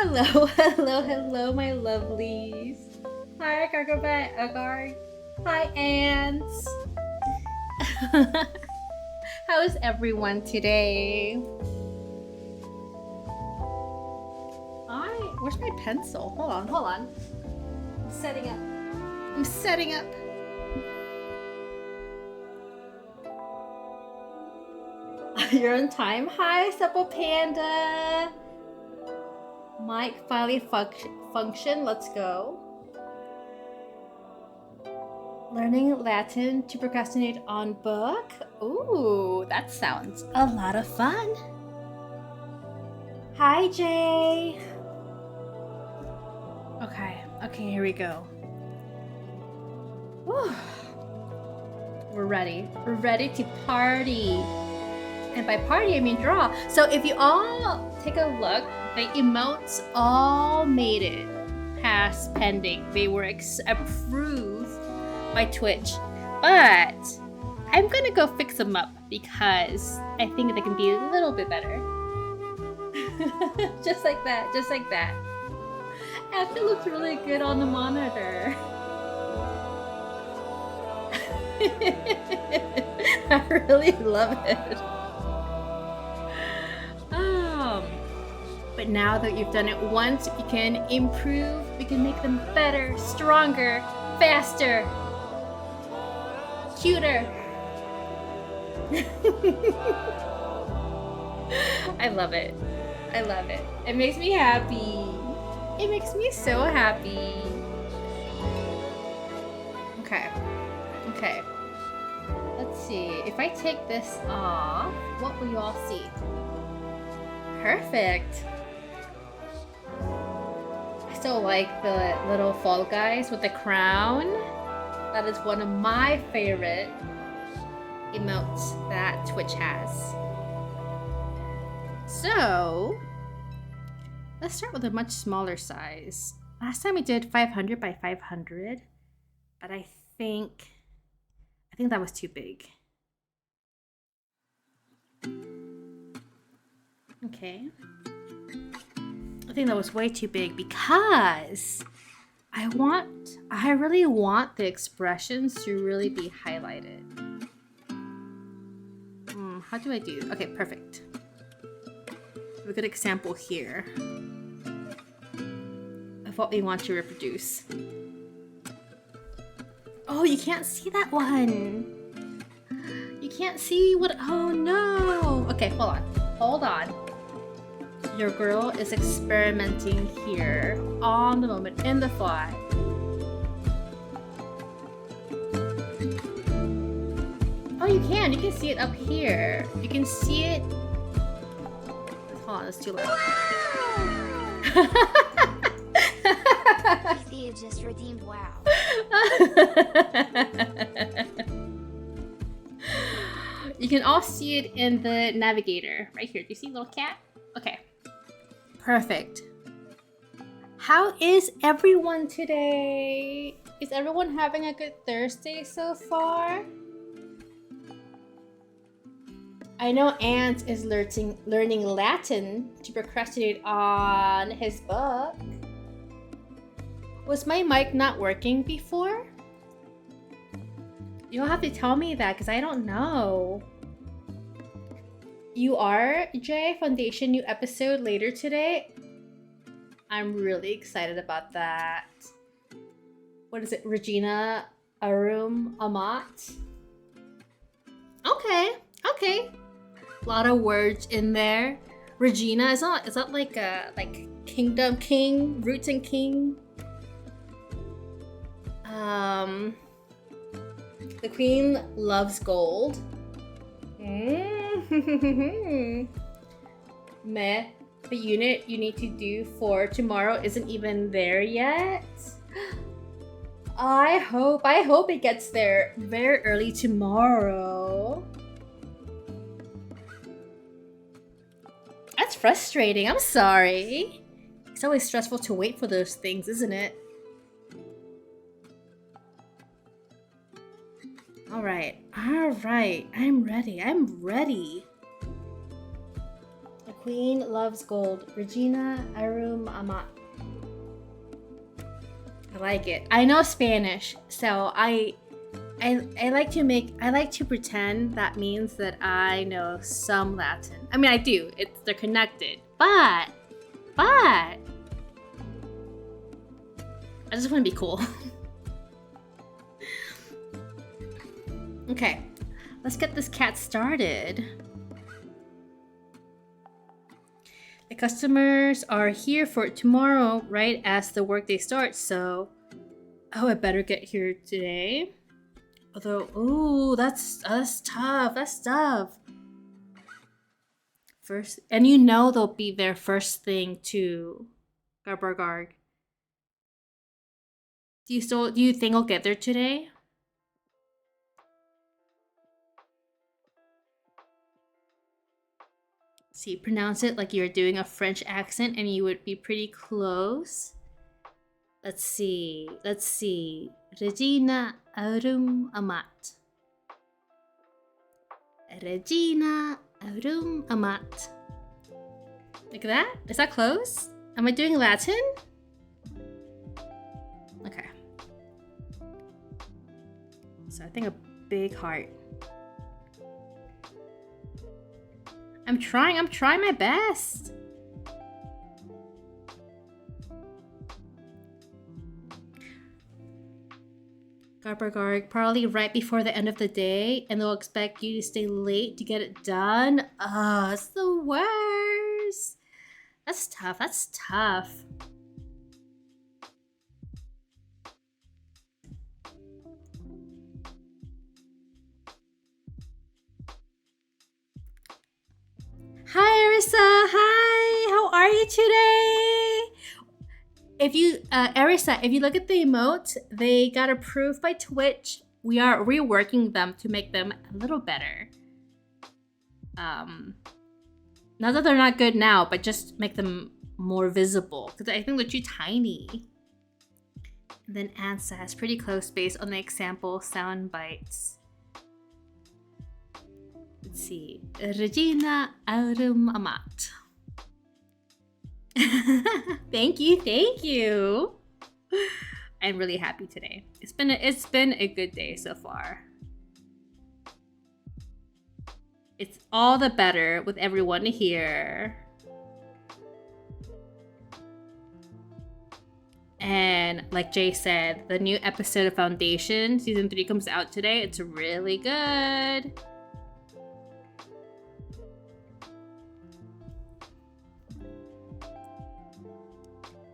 Hello, hello, hello, my lovelies. Hi, Gargobat, Agar. Hi, ants. How is everyone today? Where's my pencil? Hold on. I'm setting up. You're on time. Hi, Supple Panda. Mic finally function. Let's go. Learning Latin to procrastinate on book. Ooh, that sounds a lot of fun. Hi, Jay. Okay, here we go. Whew. We're ready to party. And by party, I mean draw. So if you all take a look, the emotes all made it past pending. They were approved by Twitch. But I'm gonna go fix them up because I think they can be a little bit better. just like that. Actually looks really good on the monitor. I really love it. But now that you've done it once, you can improve. We can make them better, stronger, faster, cuter. I love it. It makes me happy. It makes me so happy. Okay. Let's see. If I take this off, what will you all see? Perfect. I still like the little fall guys with the crown. That is one of my favorite emotes that Twitch has. So, let's start with a much smaller size. Last time we did 500 by 500, but I think that was too big. Okay. I think that was way too big because I really want the expressions to really be highlighted. How do I do? Okay, perfect. A good example here of what we want to reproduce. Oh, you can't see that one. You can't see what? Oh no. Okay, hold on. Your girl is experimenting here on the moment in the fly. Oh, you can see it up here. You can see it. Hold on, it's too loud. You just redeemed wow. You can all see it in the navigator right here. Do you see little cat? Okay. Perfect. How is everyone today? Is everyone having a good Thursday so far? I know Ant is learning Latin to procrastinate on his book. Was my mic not working before? You'll have to tell me that because I don't know. You are, Jay, Foundation new episode later today. I'm really excited about that. What is it? Regina Arum Amat? Okay. A lot of words in there. Regina, is that like kingdom king, roots and king? The queen loves gold. Meh. The unit you need to do for tomorrow isn't even there yet. I hope it gets there very early tomorrow. That's frustrating. I'm sorry. It's always stressful to wait for those things, isn't it? All right. I'm ready. The queen loves gold. Regina Arum amat. I like it. I know Spanish, so I like to pretend that means that I know some Latin. I mean, I do. They're connected, but I just want to be cool. Okay, let's get this cat started. The customers are here for tomorrow, right as the workday starts, so... Oh, I better get here today. Although, ooh, that's tough. That's tough. First, and you know they'll be there first thing too. Garbargarg. Do you think I'll get there today? See, pronounce it like you're doing a French accent and you would be pretty close. Let's see. Regina aurum amat. Regina aurum amat. Like that? Is that close? Am I doing Latin? Okay. So I think a big heart. I'm trying my best. Garbargarg, probably right before the end of the day, and they'll expect you to stay late to get it done. Oh, it's the worst. That's tough. Hi, Arisa. Hi. How are you today? If you, Arisa, if you look at the emotes, they got approved by Twitch. We are reworking them to make them a little better. Not that they're not good now, but just make them more visible. Because I think they're too tiny. And then Ansa is pretty close based on the example sound bites. Let's see. Regina aurum amat. Thank you. I'm really happy today. It's been a good day so far. It's all the better with everyone here. And like Jay said, the new episode of Foundation season 3 comes out today. It's really good.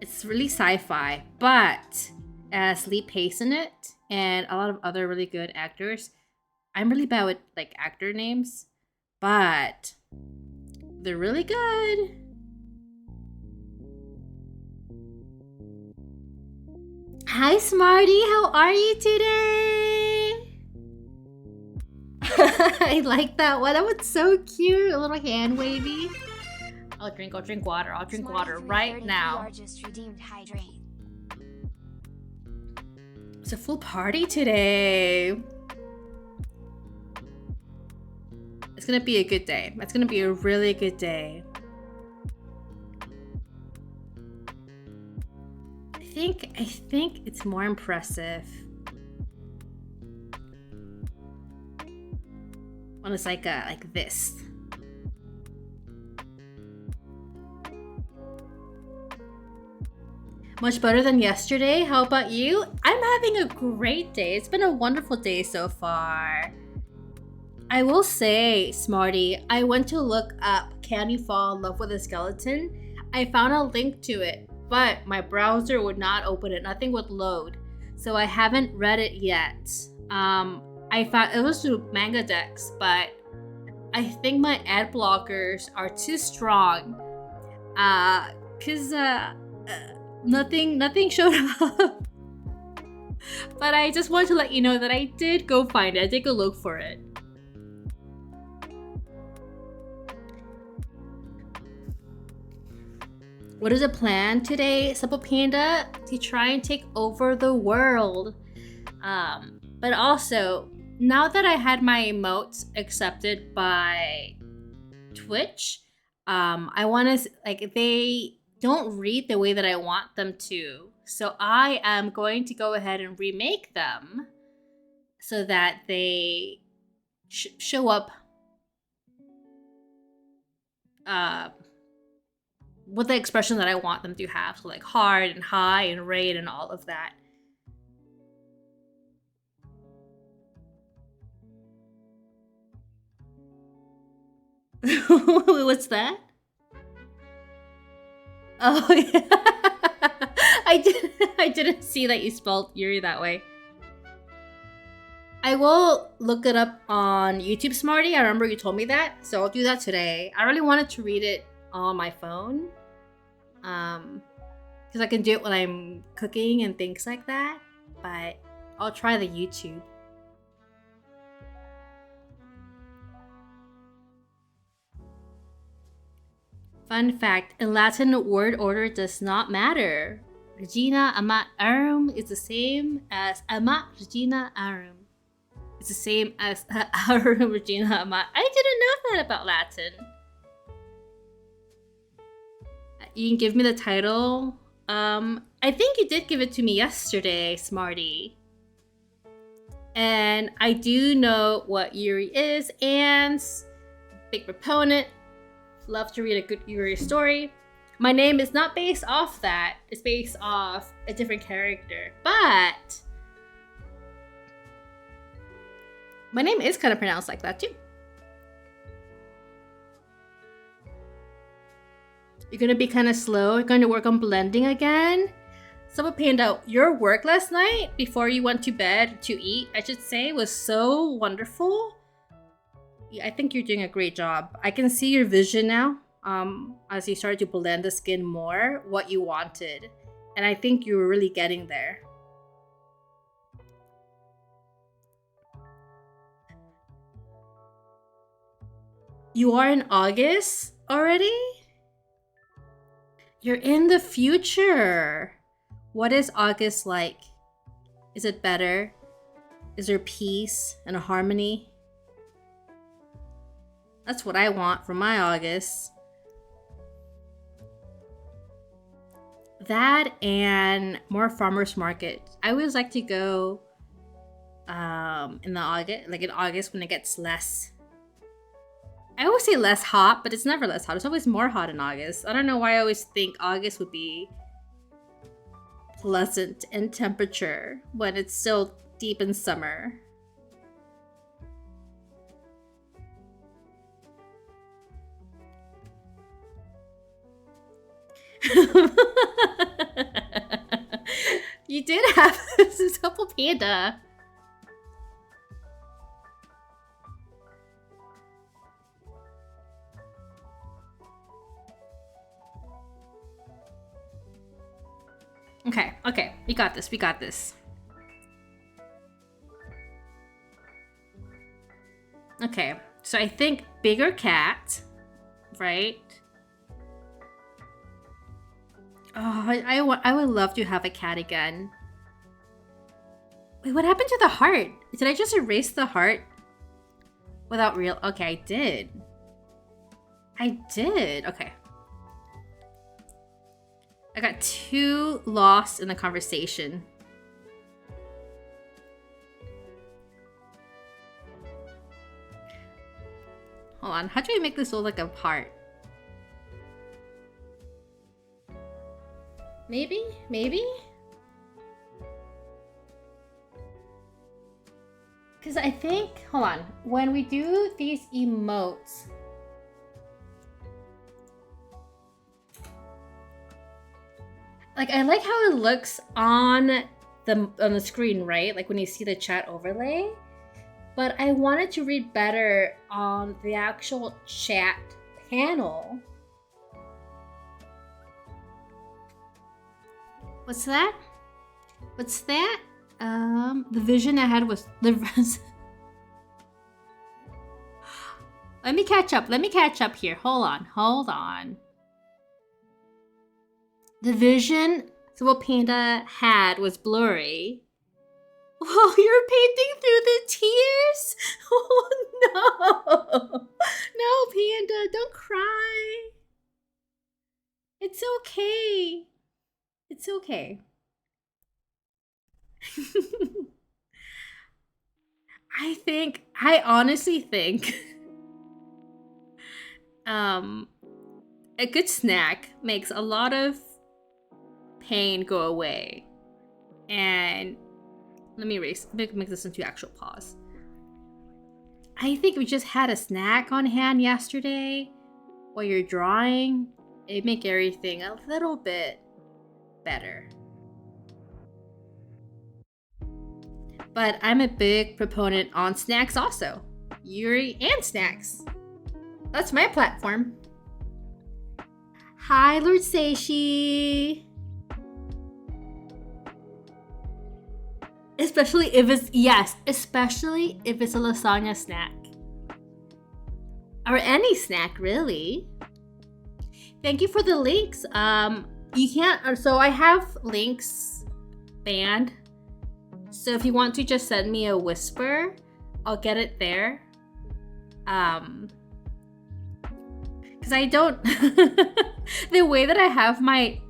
It's really sci-fi, but as Lee Pace in it and a lot of other really good actors. I'm really bad with like actor names, but they're really good. Hi Smarty, how are you today? I like that one. That one's so cute. A little hand wavy. I'll drink water. I'll drink water right now. Just redeemed hydrate. It's a full party today. It's gonna be a good day. It's gonna be a really good day. I think it's more impressive when it's like this. Much better than yesterday. How about you? I'm having a great day. It's been a wonderful day so far. I will say, Smarty, I went to look up Can You Fall in Love with a Skeleton? I found a link to it, but my browser would not open it. Nothing would load. So I haven't read it yet. I found it was through Manga Dex, but I think my ad blockers are too strong. Cause nothing showed up. But I just want to let you know that I did go find it. I did go look for it. What is the plan today, Supple Panda? To try and take over the world. But also, now that I had my emotes accepted by Twitch, I want to, like, they don't read the way that I want them to. So I am going to go ahead and remake them so that they show up with the expression that I want them to have. So like hard and high and raid and all of that. What's that? Oh yeah. I didn't see that you spelled Yuri that way. I will look it up on YouTube, Smarty. I remember you told me that, so I'll do that today. I really wanted to read it on my phone, because I can do it when I'm cooking and things like that. But I'll try the YouTube. Fun fact: in Latin, word order does not matter. Regina amat arum is the same as amat Regina arum. It's the same as arum Regina amat. I didn't know that about Latin. You can give me the title. I think you did give it to me yesterday, Smarty. And I do know what Yuri is, and big proponent. Love to read a good Yuri story. My name is not based off that. It's based off a different character. But my name is kind of pronounced like that too. You're going to be kind of slow. You're going to work on blending again. Someone panned out your work last night before you went to bed to eat, I should say, was so wonderful. I think you're doing a great job. I can see your vision now, as you started to blend the skin more, what you wanted. And I think you were really getting there. You are in August already? You're in the future. What is August like? Is it better? Is there peace and a harmony? That's what I want for my August. That and more farmers market. I always like to go in August when it gets less. I always say less hot, but it's never less hot. It's always more hot in August. I don't know why I always think August would be pleasant in temperature when it's still deep in summer. You did have this couple panda. Okay, we got this. Okay, so I think bigger cat, right? Oh, I would love to have a cat again. Wait, what happened to the heart? Did I just erase the heart? Without real... Okay, I did. Okay. I got too lost in the conversation. Hold on, how do I make this look like a heart? Maybe? Because I think, hold on, when we do these emotes, like I like how it looks on the screen, right? Like when you see the chat overlay. But I wanted to read better on the actual chat panel. What's that? The vision I had was the Let me catch up here. Hold on. The vision Civil Panda had was blurry. Oh, you're painting through the tears? Oh no. No, Panda, don't cry. It's okay. It's okay. I honestly think um a good snack makes a lot of pain go away. And let me make this into actual pause. I think we just had a snack on hand yesterday while you're drawing. It make everything a little bit better. But I'm a big proponent on snacks also. Yuri and snacks. That's my platform. Hi, Lord Seishi. Especially if it's a lasagna snack. Or any snack, really. Thank you for the links. You can't. So I have links banned. So if you want to just send me a whisper, I'll get it there. Because I don't. The way that I have my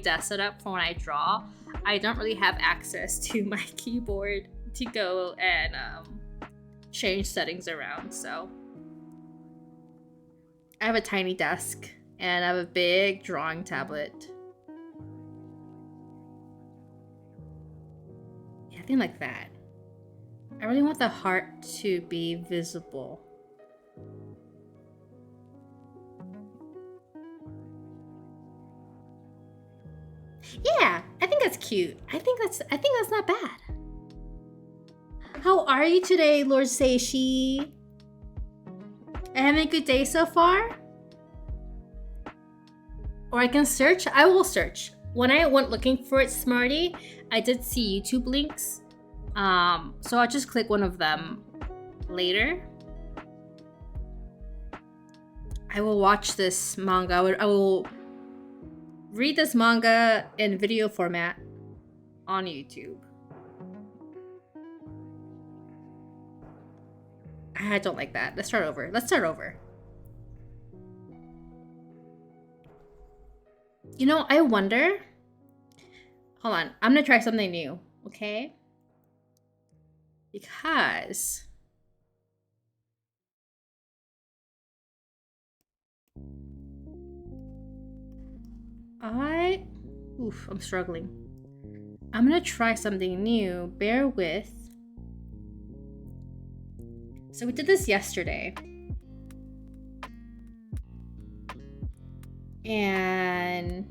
desk set up for when I draw, I don't really have access to my keyboard to go and change settings around. So I have a tiny desk and I have a big drawing tablet. Yeah, I think like that. I really want the heart to be visible. Yeah, I think that's cute. I think that's not bad. How are you today, Lord Seishi? Having a good day so far? Or I can search. I will search. When I went looking for it, Smarty, I did see YouTube links. So I'll just click one of them later. I will watch this manga. I will read this manga in video format on YouTube. I don't like that. Let's start over. You know, I wonder. Hold on. I'm gonna try something new, okay? Because I'm struggling. I'm gonna try something new. Bear with. So we did this yesterday. And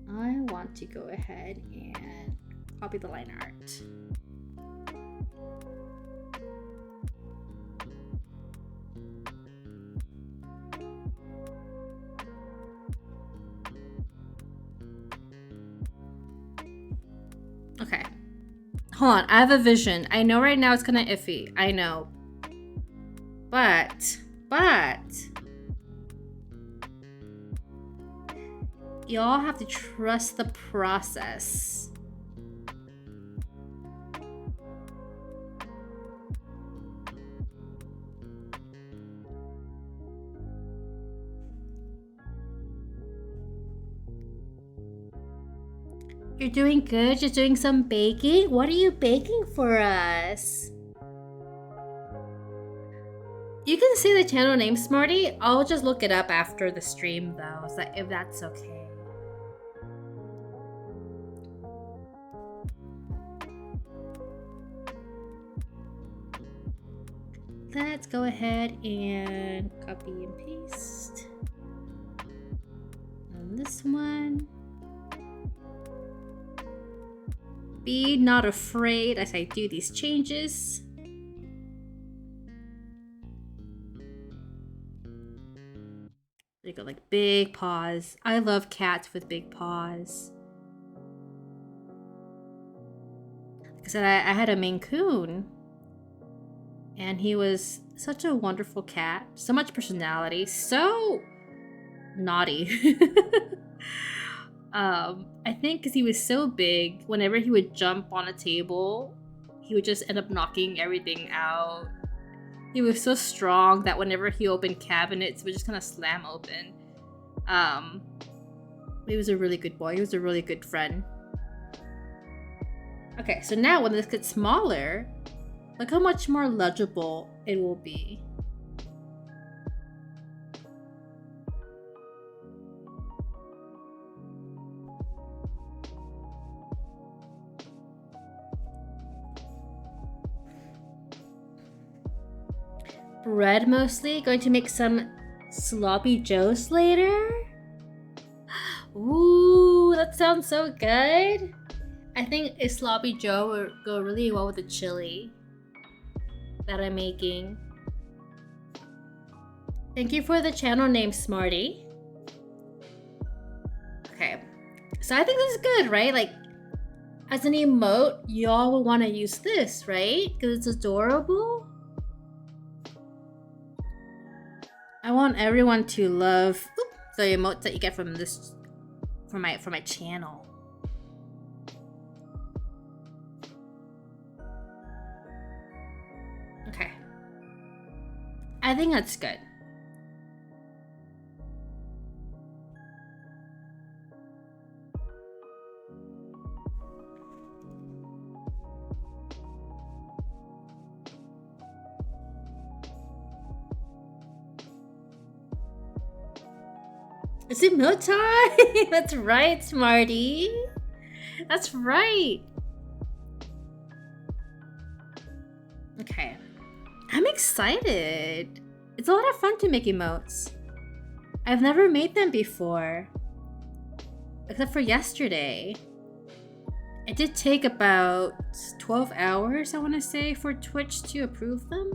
I want to go ahead and copy the line art. Okay. Hold on, I have a vision. I know right now it's kind of iffy. I know. But y'all have to trust the process. You're doing good? You're doing some baking? What are you baking for us? You can say the channel name, Smarty. I'll just look it up after the stream, though, so if that's okay. Let's go ahead and copy and paste. And this one. Be not afraid as I do these changes. There you go, like big paws. I love cats with big paws. Like I said, I had a Maine Coon. And he was such a wonderful cat. So much personality. So naughty. I think because he was so big, whenever he would jump on a table, he would just end up knocking everything out. He was so strong that whenever he opened cabinets, it would just kind of slam open. He was a really good boy. He was a really good friend. Okay, so now when this gets smaller, look how much more legible it will be. Bread mostly. Going to make some sloppy joes later. Ooh, that sounds so good. I think a sloppy joe would go really well with the chili that I'm making. Thank you for the channel name, Smarty. Okay, so I think this is good, right? Like, as an emote, y'all will want to use this, right? Because it's adorable. I want everyone to love the emotes that you get from this, from my channel. Okay, I think that's good. It's emote time! That's right, Smarty. That's right. Okay. I'm excited. It's a lot of fun to make emotes. I've never made them before. Except for yesterday. It did take about 12 hours, I want to say, for Twitch to approve them.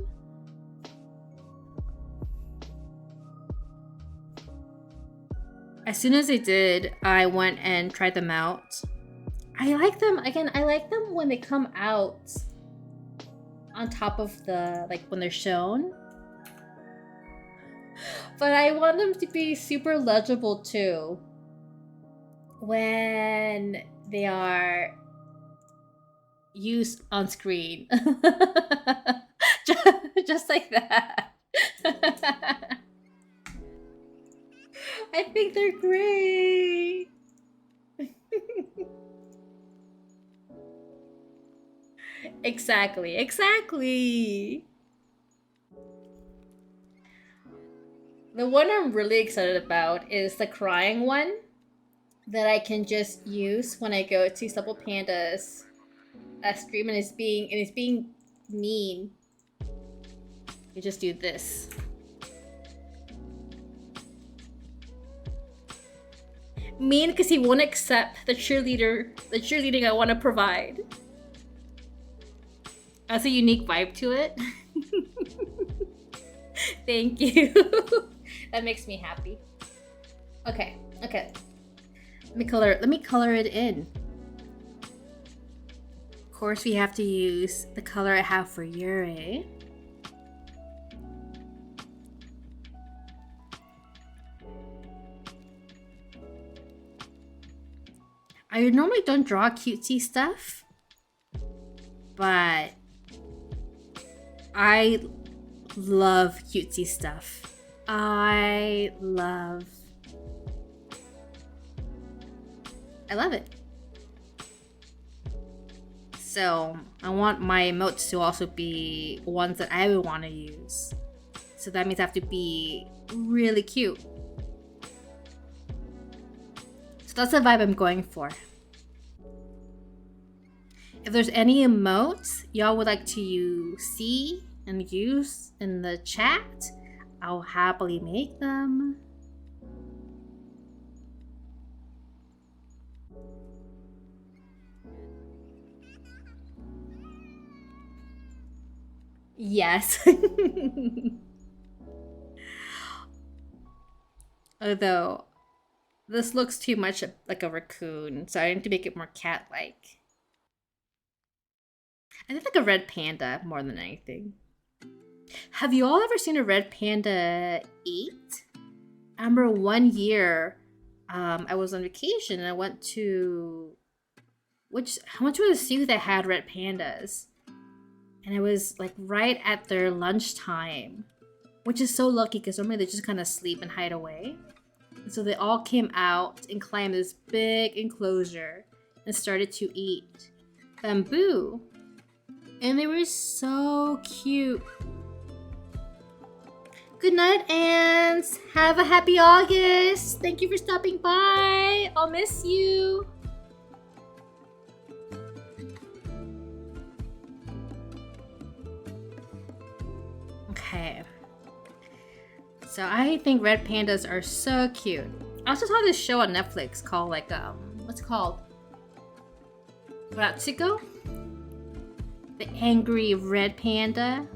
As soon as they did, I went and tried them out. I like them, again, I like them when they come out on top of the, like, when they're shown. But I want them to be super legible too when they are used on screen. just like that. I think they're great. Exactly. The one I'm really excited about is the crying one that I can just use when I go to Supple Panda's stream and it's being mean. You just do this. Mean because he won't accept the cheerleading I want to provide. Has a unique vibe to it. Thank you. That makes me happy. Okay. Let me color it in. Of course, we have to use the color I have for Yuri. I normally don't draw cutesy stuff, but I love cutesy stuff. I love it. So I want my emotes to also be ones that I would want to use. So that means I have to be really cute. So that's the vibe I'm going for. If there's any emotes y'all would like to see and use in the chat, I'll happily make them. Yes. Although, this looks too much like a raccoon, so I need to make it more cat-like. I think like a red panda more than anything. Have you all ever seen a red panda eat? I remember one year, I was on vacation and I went to a zoo that had red pandas. And it was like right at their lunchtime, which is so lucky because normally they just kind of sleep and hide away. So they all came out and climbed this big enclosure and started to eat bamboo. And they were so cute. Good night, ants. Have a happy August. Thank you for stopping by. I'll miss you. Okay. So I think red pandas are so cute. I also saw this show on Netflix called what's it called? Ratsuko? The angry red panda.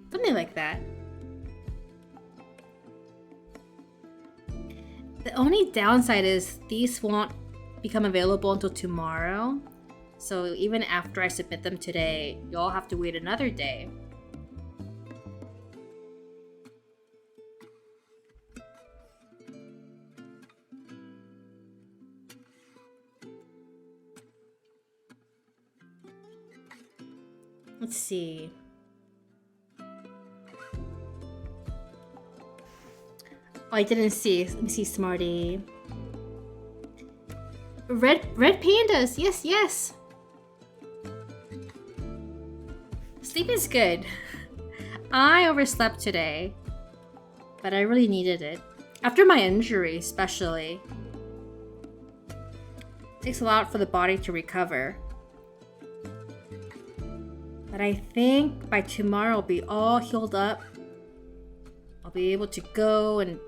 Something like that. The only downside is these won't become available until tomorrow. So even after I submit them today, you'll have to wait another day. Let's see. Oh, I didn't see. Let me see, Smarty. Red pandas. Yes, yes. Sleep is good. I overslept today, but I really needed it. After my injury, especially. It takes a lot for the body to recover. But I think by tomorrow I'll be all healed up. I'll be able to go and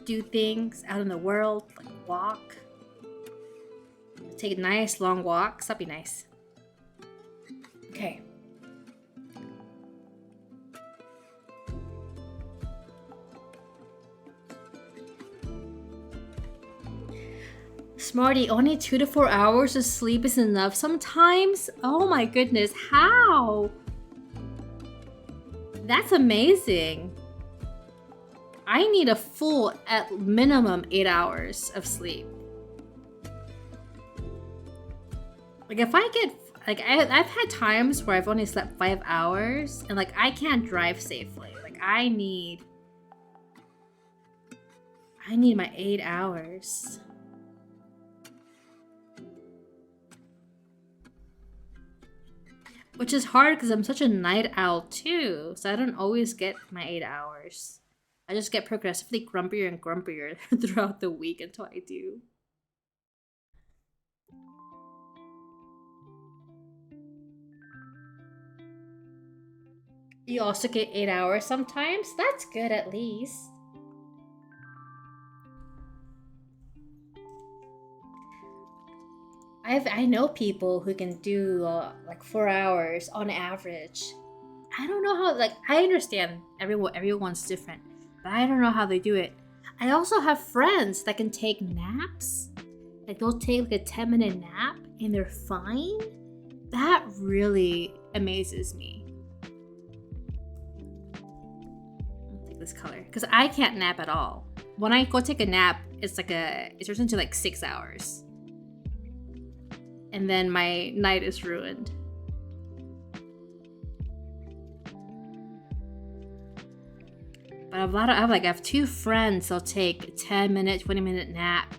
do things out in the world, like walk. Take nice long walks. That'd be nice. Okay. Smarty, only 2 to 4 hours of sleep is enough sometimes? Oh my goodness, how? That's amazing. I need a full, at minimum, 8 hours of sleep. Like if I get, like I've had times where I've only slept 5 hours and like I can't drive safely. Like I need my 8 hours. Which is hard because I'm such a night owl too, so I don't always get my 8 hours. I just get progressively grumpier and grumpier throughout the week until I do. You also get 8 hours sometimes? That's good at least. I know people who can do like 4 hours on average. I don't know how, like, I understand everyone's different, but I don't know how they do it. I also have friends that can take naps. Like they'll take like a 10-minute nap and they're fine. That really amazes me. I'll take this color because I can't nap at all. When I go take a nap, it turns into like 6 hours. And then my night is ruined. But I have 2 friends that'll take a 10-minute, 20-minute nap.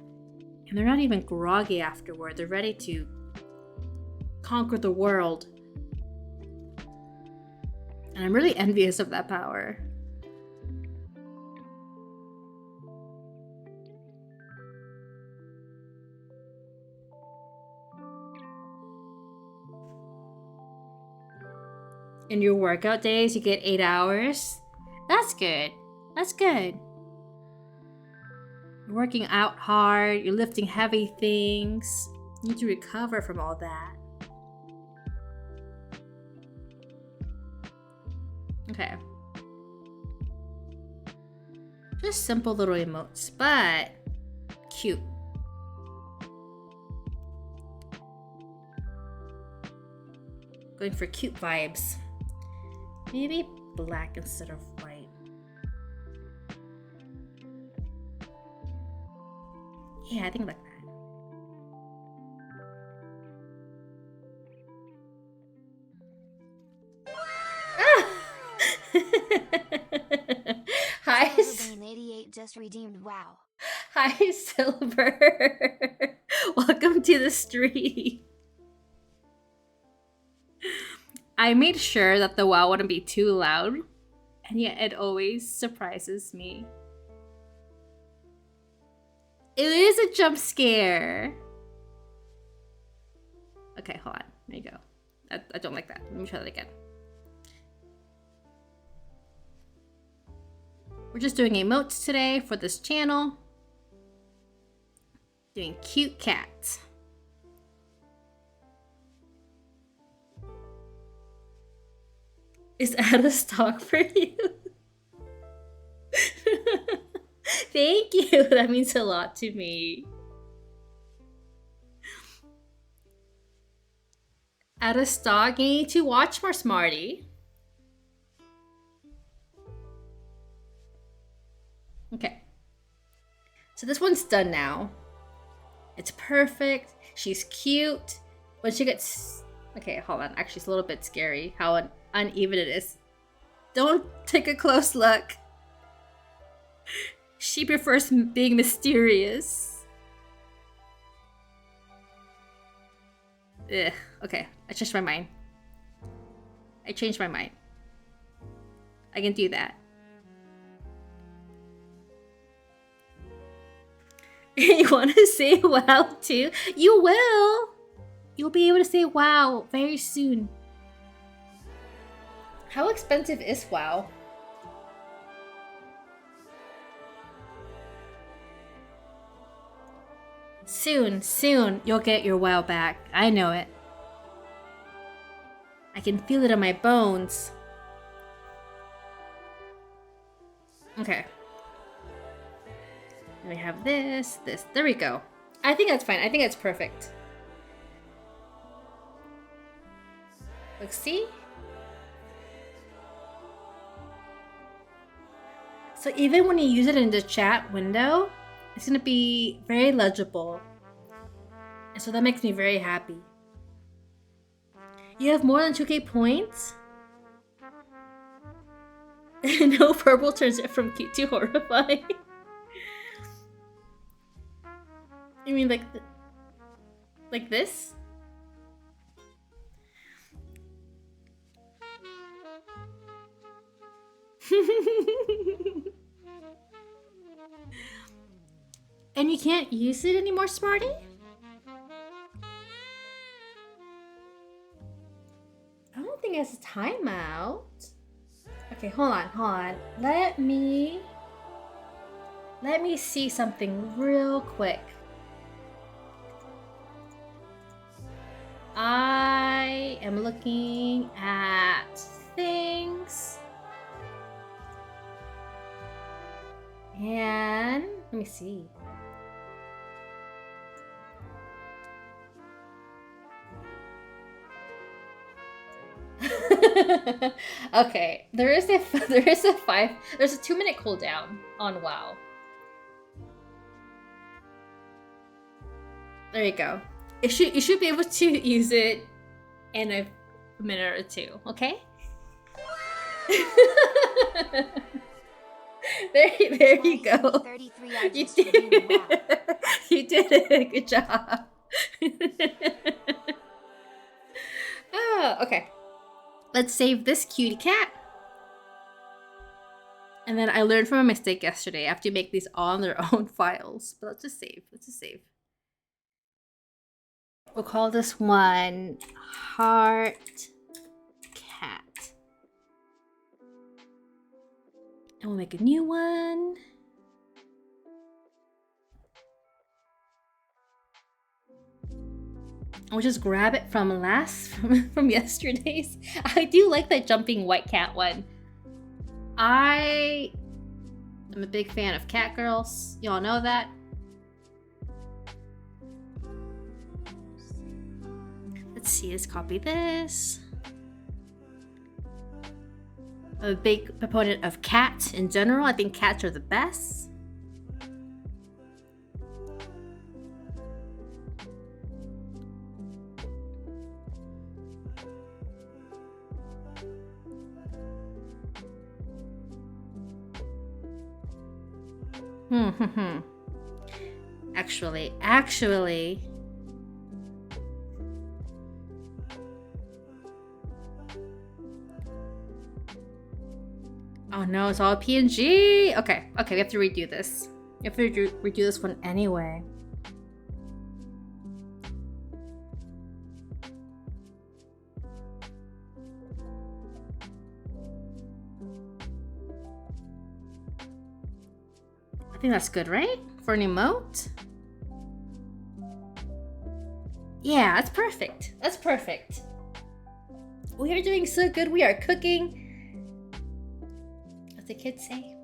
And they're not even groggy afterward. They're ready to conquer the world. And I'm really envious of that power. In your workout days, you get 8 hours. That's good. That's good. You're working out hard, you're lifting heavy things. You need to recover from all that. Okay. Just simple little emotes, but cute. Going for cute vibes. Maybe black instead of white. Yeah, I think like that. Hi, Silverbane88 just redeemed. Wow. hi, Silver. Welcome to the stream. I made sure that the wow wouldn't be too loud, and yet it always surprises me. It is a jump scare. Okay, hold on. There you go. I don't like that. Let me try that again. We're just doing emotes today for this channel. Doing cute cats. Is out of stock for you? Thank you. That means a lot to me. Out of stock. You need to watch more, Smarty. Okay. So this one's done now. It's perfect. She's cute. When she gets... Okay, hold on. Actually, it's a little bit scary how uneven it is. Don't take a close look. She prefers being mysterious. Ugh. Okay, I changed my mind. I changed my mind. I can do that. You want to say wow too? You will. You'll be able to say wow very soon. How expensive is wow? Soon, you'll get your wow back. I know it. I can feel it in my bones. Okay. Then we have this. There we go. I think that's fine. I think that's perfect. Look, see? So even when you use it in the chat window, it's gonna be very legible. And so that makes me very happy. You have more than 2K points? No, purple turns it from cute to horrifying. You mean like this? And you can't use it anymore, Smarty? I don't think it's a timeout. Okay, hold on. Let me see something real quick. I am looking at things. And let me see. Okay, there's a 2-minute cooldown on WoW. There you go. You should be able to use it in a minute or two, okay? there you go. You did it. Good job. Oh, okay. Let's save this cutie cat. And then I learned from a mistake yesterday. I have to make these all on their own files. But let's just save. We'll call this one Heart Cat. And we'll make a new one. I'll just grab it from from yesterday's. I do like that jumping white cat one. I am a big fan of cat girls. Y'all know that. Let's see, let's copy this. I'm a big proponent of cats in general. I think cats are the best. Actually. Oh no, it's all PNG. Okay, we have to redo this. We have to redo this one anyway. I think that's good, right? For an emote? Yeah, that's perfect. That's perfect. We are doing so good. We are cooking. What the kids say?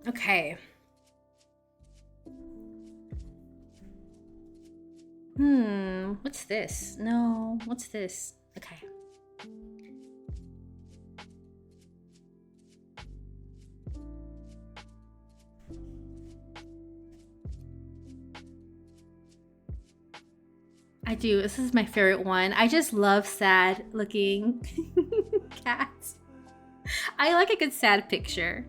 Okay. What's this? No, what's this? Okay. I do. This is my favorite one. I just love sad looking cats. I like a good sad picture.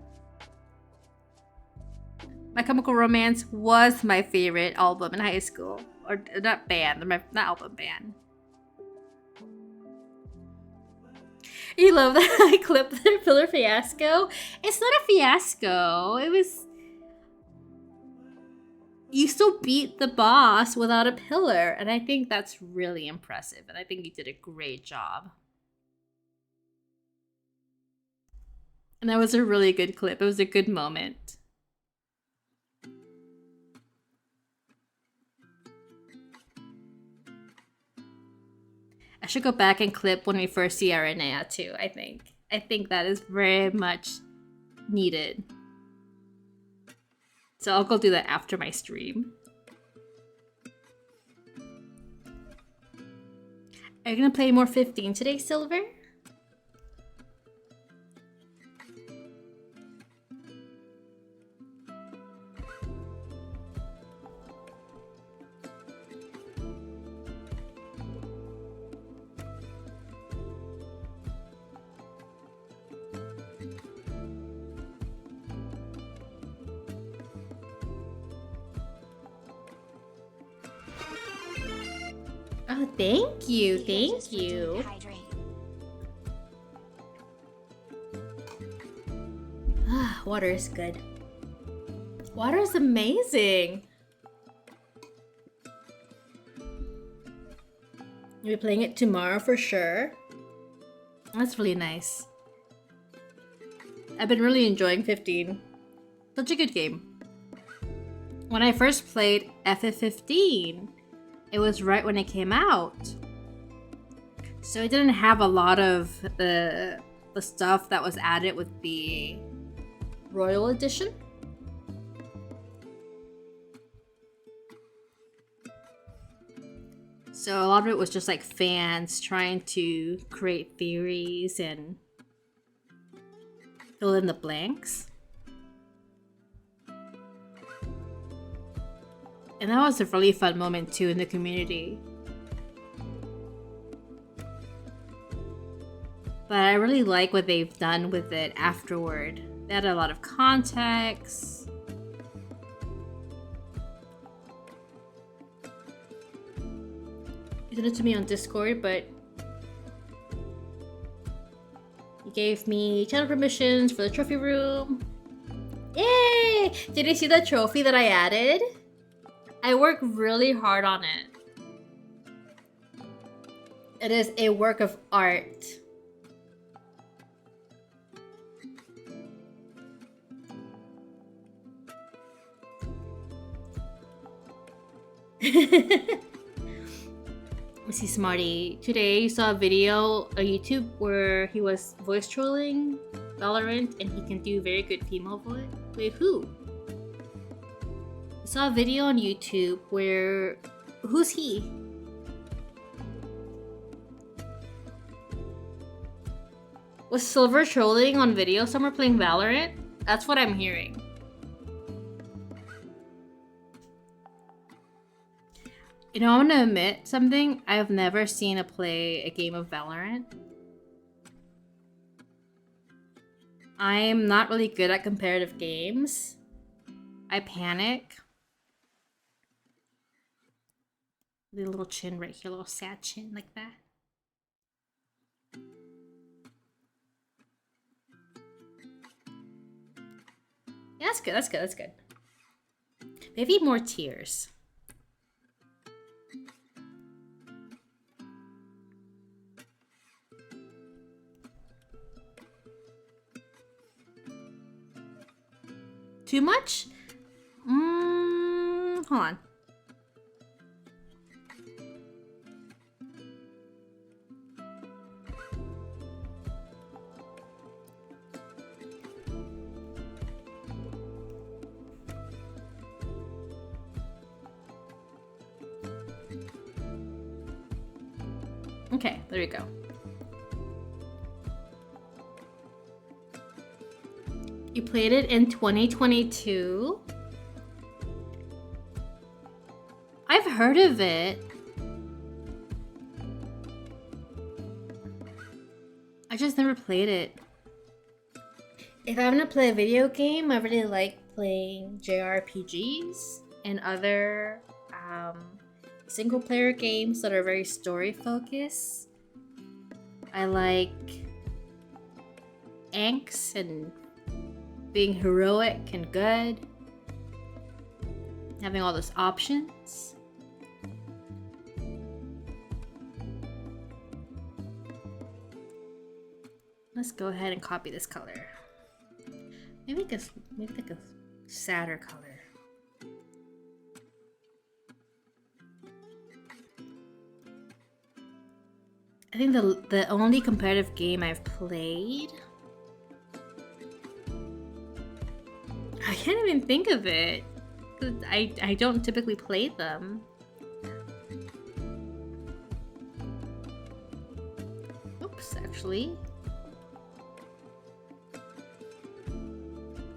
My Chemical Romance was my favorite album in high school. Or not band, not album, band. You love that I clipped their pillar fiasco? It's not a fiasco. It was... You still beat the boss without a pillar. And I think that's really impressive. And I think you did a great job. And that was a really good clip. It was a good moment. I should go back and clip when we first see Aranea too, I think. I think that is very much needed. So I'll go do that after my stream. Are you gonna play more 15 today, Silver? Oh, thank you, thank you. Ah, water is good. Water is amazing. You'll be playing it tomorrow for sure. That's really nice. I've been really enjoying 15. Such a good game. When I first played FF15, it was right when it came out. So it didn't have a lot of the stuff that was added with the Royal Edition. So a lot of it was just like fans trying to create theories and fill in the blanks. And that was a really fun moment too in the community. But I really like what they've done with it afterward. They had a lot of context. You did it to me on Discord, but you gave me channel permissions for the trophy room. Yay! Did you see the trophy that I added? I worked really hard on it. It is a work of art. Let's see, Smarty. Today you saw a video on YouTube where he was voice trolling Valorant and he can do very good female voice. Wait, who? I saw a video on YouTube where... Who's he? Was Silver trolling on video somewhere playing Valorant? That's what I'm hearing. You know, I'm gonna admit something. I've never seen a game of Valorant. I'm not really good at competitive games. I panic. The little chin right here, little sad chin like that. Yeah, that's good, that's good, that's good. Maybe more tears. Too much? Hold on. Okay, there we go. You played it in 2022? I've heard of it. I just never played it. If I'm gonna play a video game, I really like playing JRPGs and other single player games that are very story focused. I like angst and being heroic and good. Having all those options. Let's go ahead and copy this color. Maybe like a sadder color. I think the only competitive game I've played, I can't even think of it. I don't typically play them. Oops, actually.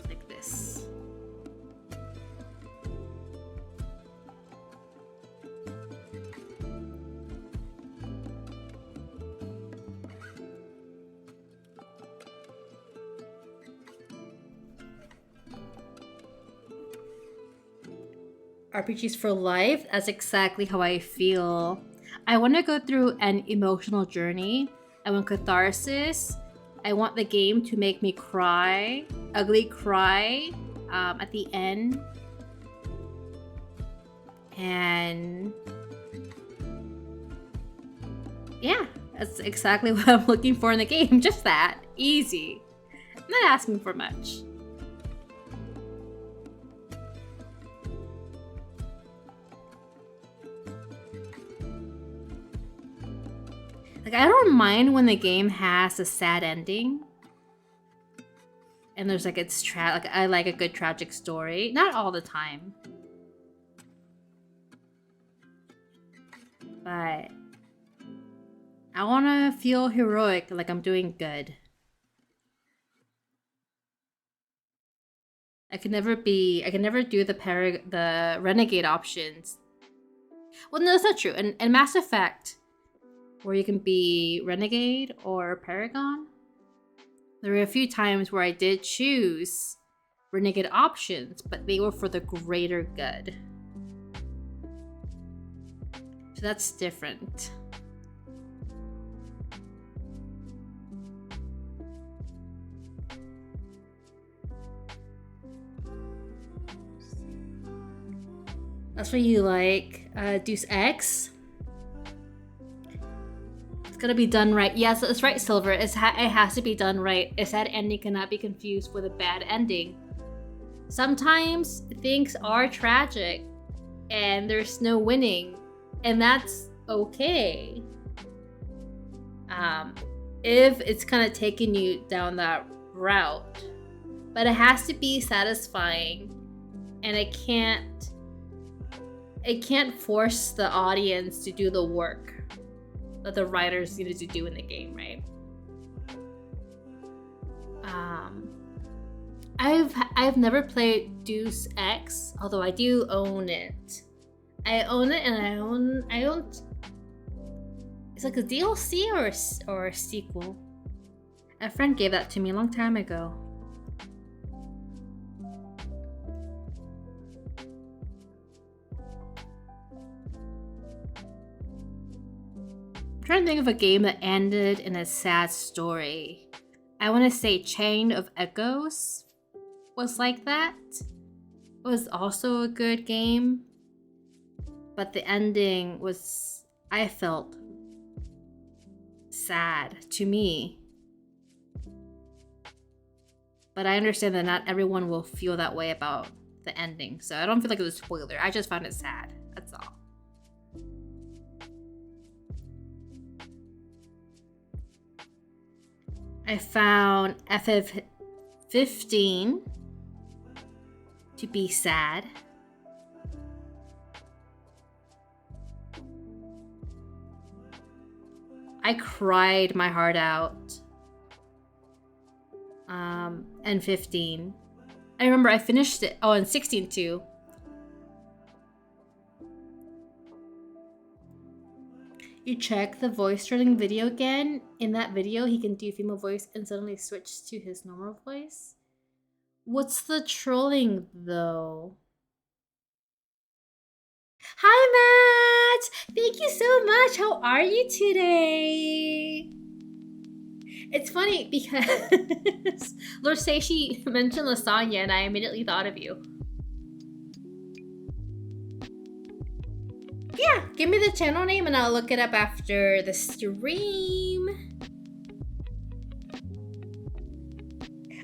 Like this. RPGs for life, that's exactly how I feel. I want to go through an emotional journey. I want catharsis. I want the game to make me cry, ugly cry at the end. And yeah, that's exactly what I'm looking for in the game. Just that. Easy. I'm not asking for much. Like, I don't mind when the game has a sad ending. And there's like like I like a good tragic story. Not all the time. But I want to feel heroic, like I'm doing good. I can never do the renegade options. Well, no, that's not true. In Mass Effect, where you can be renegade or paragon, there were a few times where I did choose renegade options, but they were for the greater good. So that's different. That's what you like, Deus Ex. It's gotta be done right. Yes, that's right, Silver. It has to be done right. A sad ending cannot be confused with a bad ending. Sometimes things are tragic and there's no winning, and that's okay. If it's kind of taking you down that route, but it has to be satisfying, and it can't force the audience to do the work that the writers needed to do in the game, right? I've never played Deus Ex, although I do own it. I own it, and I own. It's like a DLC or a sequel. A friend gave that to me a long time ago. I'm trying to think of a game that ended in a sad story. I want to say Chain of Echoes was like that. It was also a good game, but the ending was, I felt, sad to me. But I understand that not everyone will feel that way about the ending, so I don't feel like it was a spoiler. I just found it sad. That's all. I found FF15 to be sad. I cried my heart out. And 15. I remember I finished it. Oh, and 16 too. You check the voice trolling video again. In that video, he can do female voice and suddenly switch to his normal voice. What's the trolling though? Hi, Matt! Thank you so much. How are you today? It's funny because Lord Seishi mentioned lasagna and I immediately thought of you. Yeah, give me the channel name and I'll look it up after the stream.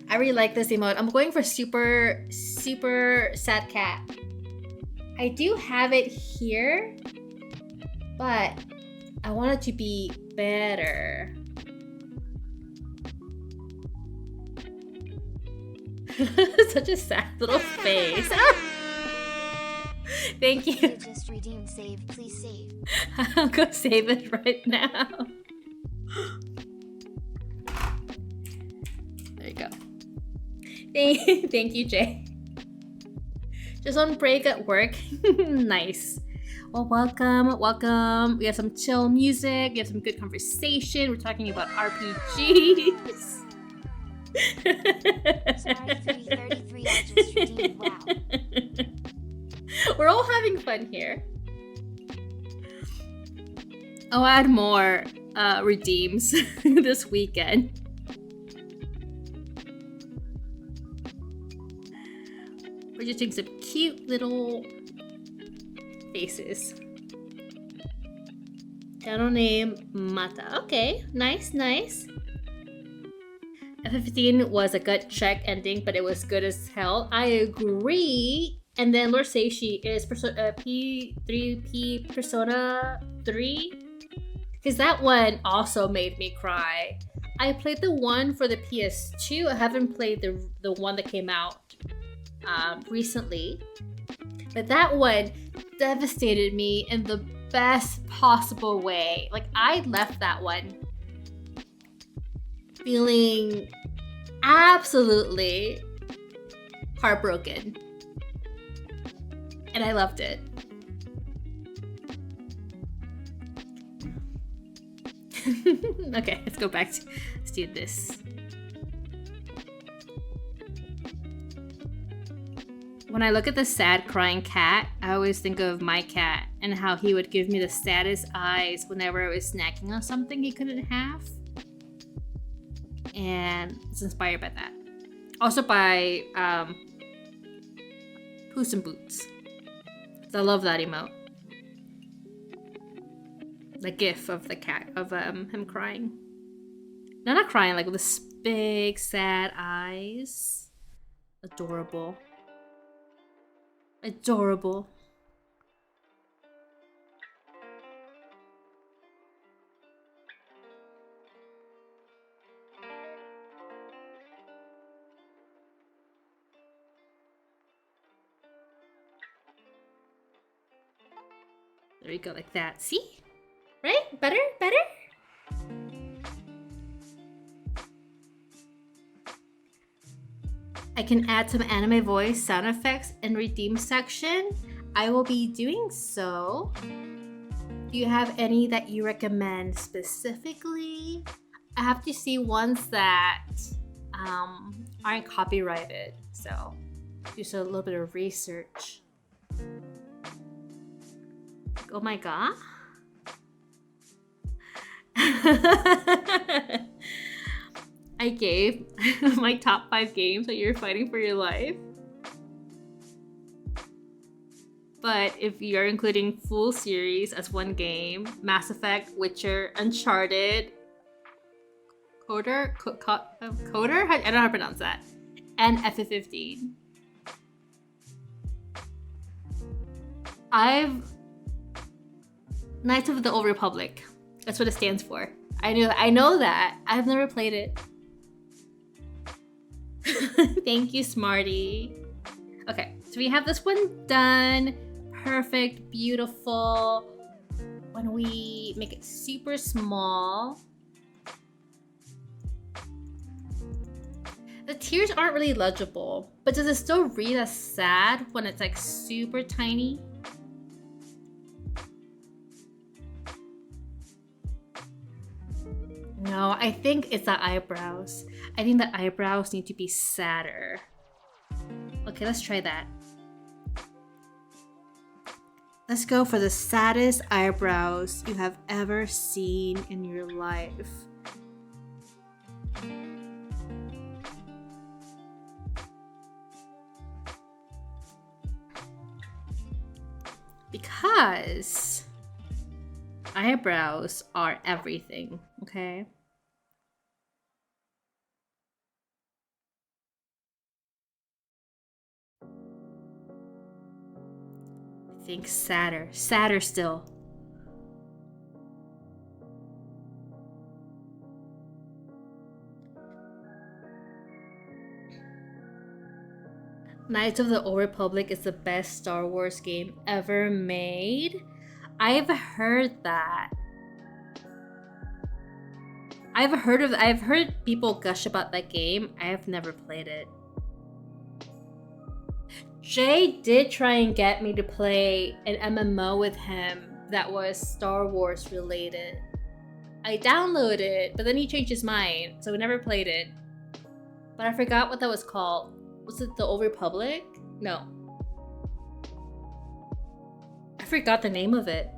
I really like this emote. I'm going for super sad cat. I do have it here, but I want it to be better. Such a sad little face. Thank you. You just redeemed save. Please save. I'll go save it right now. There you go. Thank you, Jay. Just on break at work. Nice. Well, welcome. We have some chill music. We have some good conversation. We're talking about RPGs. Sorry, 333. I just redeemed. Wow. We're all having fun here. I'll add more redeems this weekend. We're just doing some cute little faces. Channel name Mata. Okay, nice. F15 was a gut check ending, but it was good as hell. I agree. And then Lord Seishi is P3P Persona 3. Because that one also made me cry. I played the one for the PS2. I haven't played the one that came out recently. But that one devastated me in the best possible way. Like, I left that one feeling absolutely heartbroken. And I loved it. Okay, let's go back to let's do this. When I look at the sad crying cat, I always think of my cat and how he would give me the saddest eyes whenever I was snacking on something he couldn't have. And it's inspired by that. Also by Puss in Boots. I love that emote. The gif of the cat, of him crying. No, not crying, like with this big sad eyes. Adorable. Adorable. There you go, like that. See? Right? Better? I can add some anime voice sound effects in redeem section. I will be doing so. Do you have any that you recommend specifically? I have to see ones that aren't copyrighted, so just a little bit of research. Oh my god. I gave my top 5 games that you're fighting for your life. But if you're including full series as one game, Mass Effect, Witcher, Uncharted, Coder? Coder? I don't know how to pronounce that. And FF15. Knights of the Old Republic. That's what it stands for. I know that. I've never played it. Thank you, Smarty. Okay, so we have this one done. Perfect, beautiful. When we make it super small, the tears aren't really legible, but does it still read as sad when it's like super tiny? No, I think it's the eyebrows. I think the eyebrows need to be sadder. Okay, let's try that. Let's go for the saddest eyebrows you have ever seen in your life. Because eyebrows are everything, okay? I think sadder still. Knights of the Old Republic is the best Star Wars game ever made. I've heard that. I've heard people gush about that game. I have never played it. Jay did try and get me to play an MMO with him that was Star Wars related. I downloaded it, but then he changed his mind, so we never played it. But I forgot what that was called. Was it the Old Republic? No. I forgot the name of it.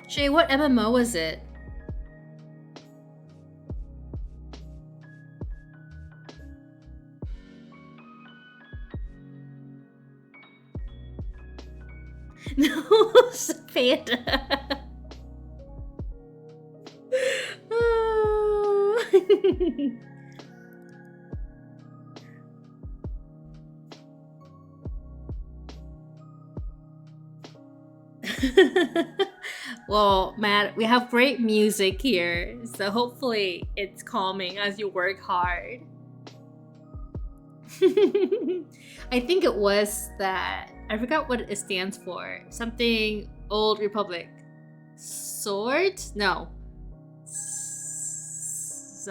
Shay, what MMO was it? No, Panda. Well, Matt, we have great music here, so hopefully it's calming as you work hard. I think it was that. I forgot what it stands for. Something Old Republic. Sword? No.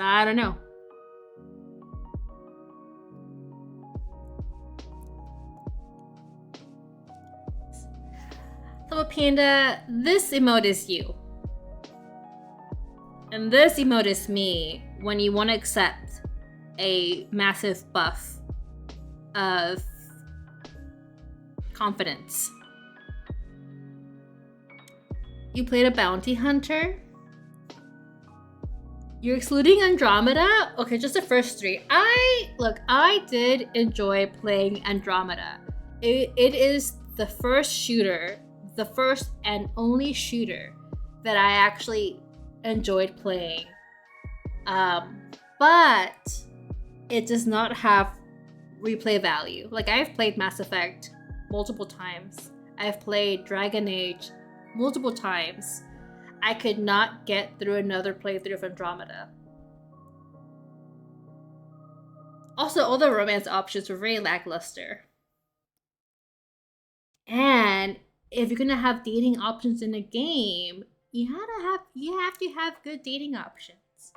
I don't know. So Panda, this emote is you. And this emote is me when you want to accept a massive buff of confidence. You played a bounty hunter? You're excluding Andromeda? Okay, just the first 3. I did enjoy playing Andromeda. It is the first shooter, the first and only shooter that I actually enjoyed playing. But it does not have replay value. Like, I've played Mass Effect multiple times. I've played Dragon Age multiple times. I could not get through another playthrough of Andromeda. Also, all the romance options were very lackluster. And if you're gonna have dating options in a game, you have to have good dating options.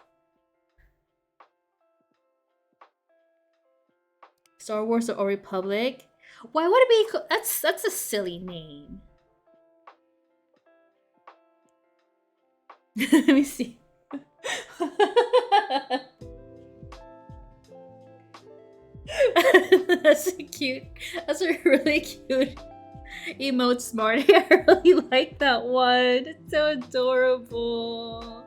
Star Wars or Republic. Why would it be? That's a silly name. Let me see. That's a cute. That's a really cute emote, Smarty. I really like that one. It's so adorable.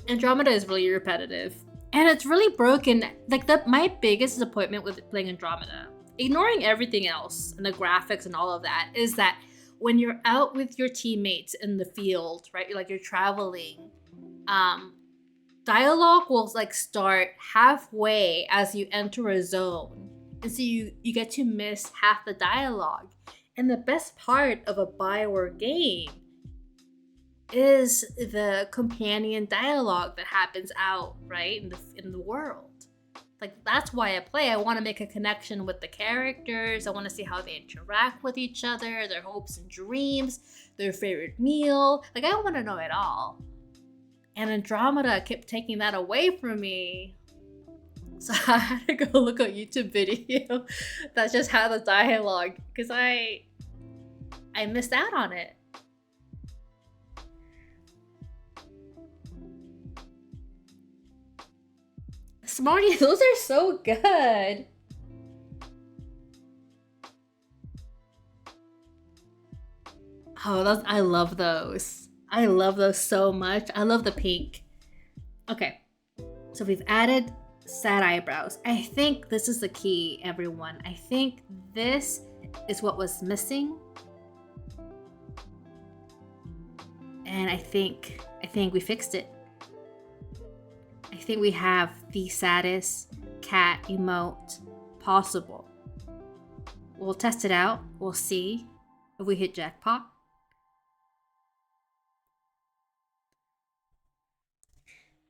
Andromeda is really repetitive. And it's really broken. Like my biggest disappointment with playing Andromeda, ignoring everything else and the graphics and all of that, is that when you're out with your teammates in the field, right? You're traveling, dialogue will like start halfway as you enter a zone. And so you get to miss half the dialogue. And the best part of a Bioware game is the companion dialogue that happens out, right, in the world. Like, that's why I play. I want to make a connection with the characters. I want to see how they interact with each other, their hopes and dreams, their favorite meal. Like, I want to know it all. And Andromeda kept taking that away from me. So I had to go look at a YouTube video that just had the dialogue because I missed out on it. Smarty, those are so good. Oh, I love those. I love those so much. I love the pink. Okay, so we've added sad eyebrows. I think this is the key, everyone. I think this is what was missing. And I think we fixed it. I think we have the saddest cat emote possible. We'll test it out. We'll see if we hit jackpot.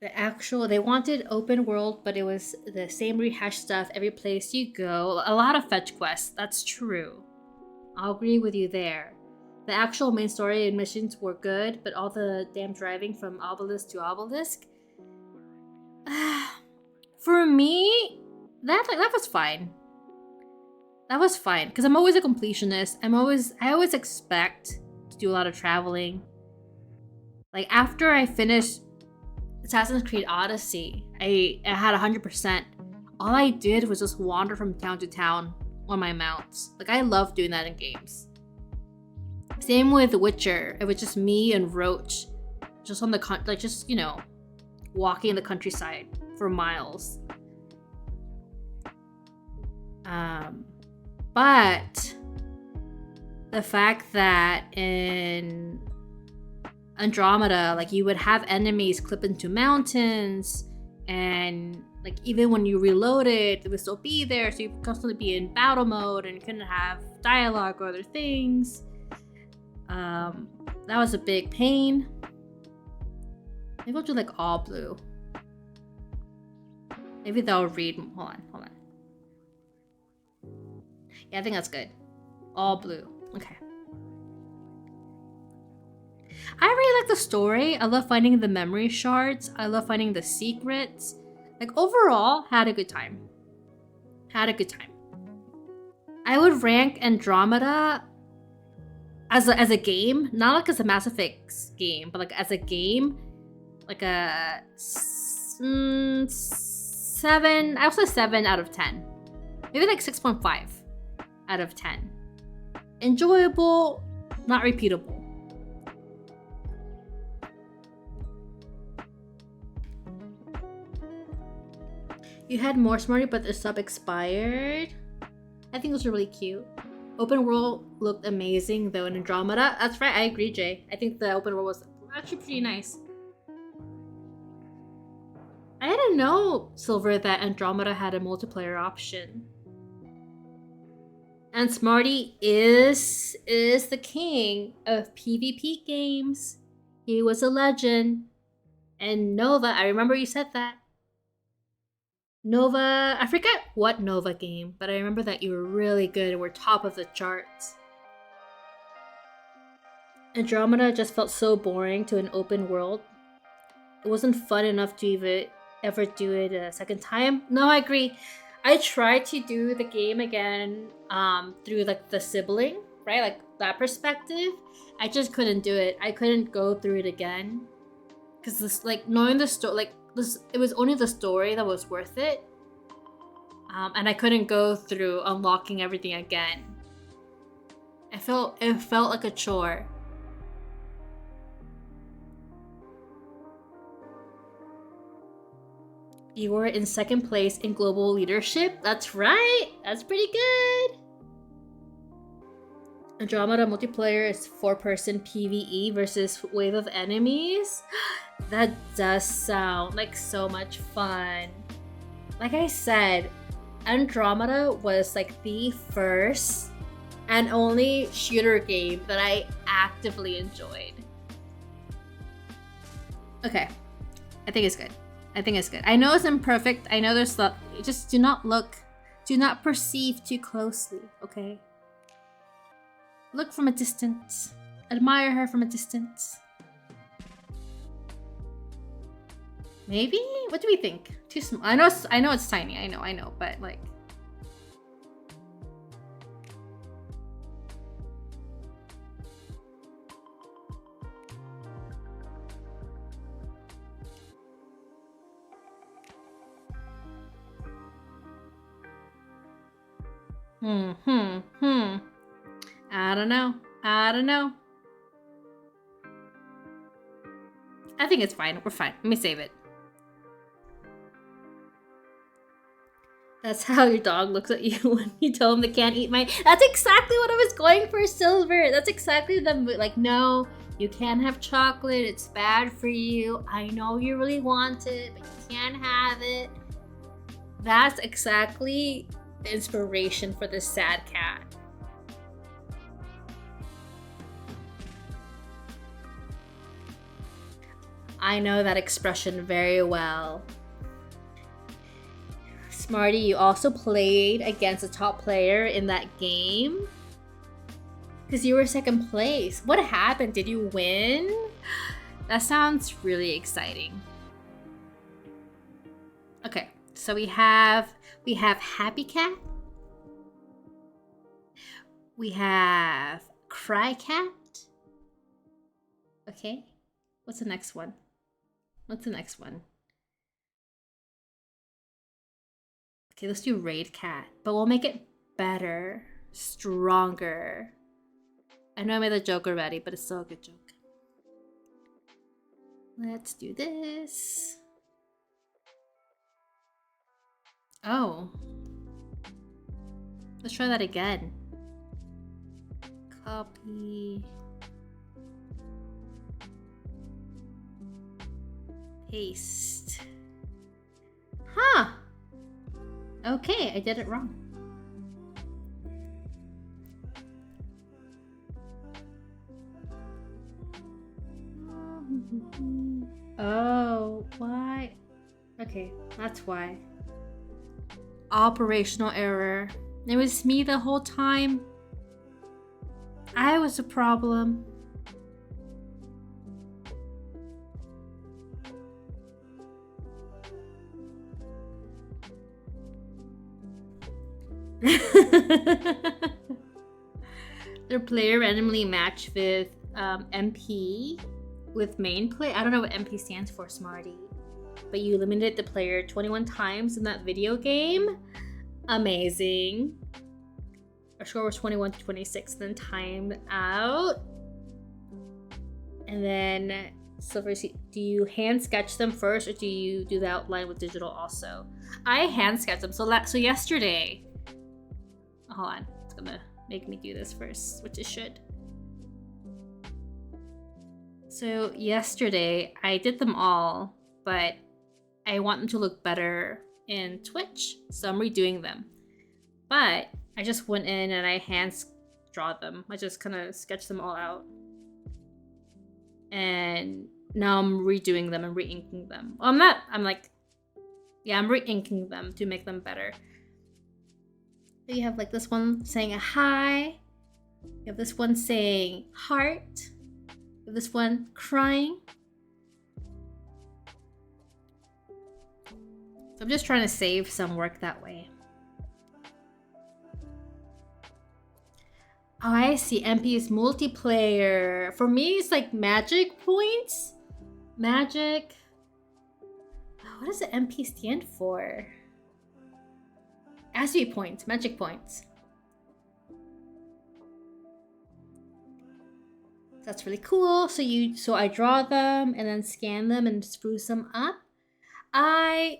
They wanted open world, but it was the same rehashed stuff every place you go. A lot of fetch quests, that's true. I'll agree with you there. The actual main story and missions were good, but all the damn driving from obelisk to obelisk, for me, that was fine. That was fine, because I'm always a completionist. I always expect to do a lot of traveling. Like, after I finished Assassin's Creed Odyssey, I had 100%. All I did was just wander from town to town on my mounts. Like, I love doing that in games. Same with The Witcher. It was just me and Roach, just on the walking in the countryside for miles. But the fact that in Andromeda, like, you would have enemies clip into mountains, and like, even when you reloaded, they would still be there, so you would constantly be in battle mode and you couldn't have dialogue or other things. That was a big pain. Maybe I'll do like all blue. Maybe they'll read. Hold on. Yeah, I think that's good. All blue. Okay. I really like the story. I love finding the memory shards. I love finding the secrets. Like, overall, had a good time. I would rank Andromeda as a game, not like as a Mass Effect game, but like as a game, like a 7. I would say 7 out of 10. Maybe like 6.5 out of 10. Enjoyable, not repeatable. You had more Smarty, but the sub expired. I think those are really cute. Open world looked amazing though in Andromeda. That's right, I agree, Jay. I think the open world was actually pretty nice. I didn't know, Silver, that Andromeda had a multiplayer option. And Smarty is the king of PvP games. He was a legend. And Nova, I remember you said that. Nova, I forget what Nova game, but I remember that you were really good and were top of the charts. Andromeda just felt so boring to an open world. It wasn't fun enough to even ever do it a second time. No, I agree. I tried to do the game again through like the sibling, right? Like that perspective. I just couldn't do it. I couldn't go through it again. Cause this like knowing the story like this it was only the story that was worth it. And I couldn't go through unlocking everything again. It felt like a chore. You were in second place in global leadership. That's right. That's pretty good. Andromeda multiplayer is 4-person PvE versus wave of enemies. That does sound like so much fun. Like I said, Andromeda was like the first and only shooter game that I actively enjoyed. Okay, I think it's good. I know it's imperfect. I know there's stuff. Just do not perceive too closely, okay? Look from a distance. Admire her from a distance. Maybe? What do we think? Too small. I know it's tiny. I know, but like I don't know. I think it's fine. We're fine. Let me save it. That's how your dog looks at you when you tell him they can't eat my... That's exactly what I was going for, Silver. That's exactly the... Like, no, you can't have chocolate. It's bad for you. I know you really want it, but you can't have it. That's exactly the inspiration for this sad cat. I know that expression very well. Smarty, you also played against a top player in that game? Because you were second place. What happened? Did you win? That sounds really exciting. Okay, so we have Happy Cat. We have Cry Cat. Okay, what's the next one? Okay, let's do Raid Cat, but we'll make it better, stronger. I know I made a joke already, but it's still a good joke. Let's do this. Oh. Let's try that again. Copy. Paste. Huh. Okay, I did it wrong. Oh, why? Okay, that's why. Operational error. It was me the whole time. I was a problem. Their player randomly matched with MP with main play. I don't know what MP stands for, Smarty. But you eliminated the player 21 times in that video game. Amazing. Our score was 21 to 26, then timed out. And then Silver, do you hand sketch them first, or do you do the outline with digital also? I hand sketch them. So yesterday, hold on, it's gonna make me do this first, which it should. So yesterday I did them all, but I want them to look better in Twitch, so I'm redoing them. But I just went in and I hand draw them. I just kind of sketched them all out. And now I'm redoing them and re-inking them. Well, I'm re-inking them to make them better. So you have like this one saying a hi. You have this one saying heart. You have this one crying. So I'm just trying to save some work that way. Oh, I see. MP is multiplayer. For me, it's like magic points. Magic. What does the MP stand for? Has to be points. Magic points. That's really cool. So I draw them and then scan them and spruce them up. I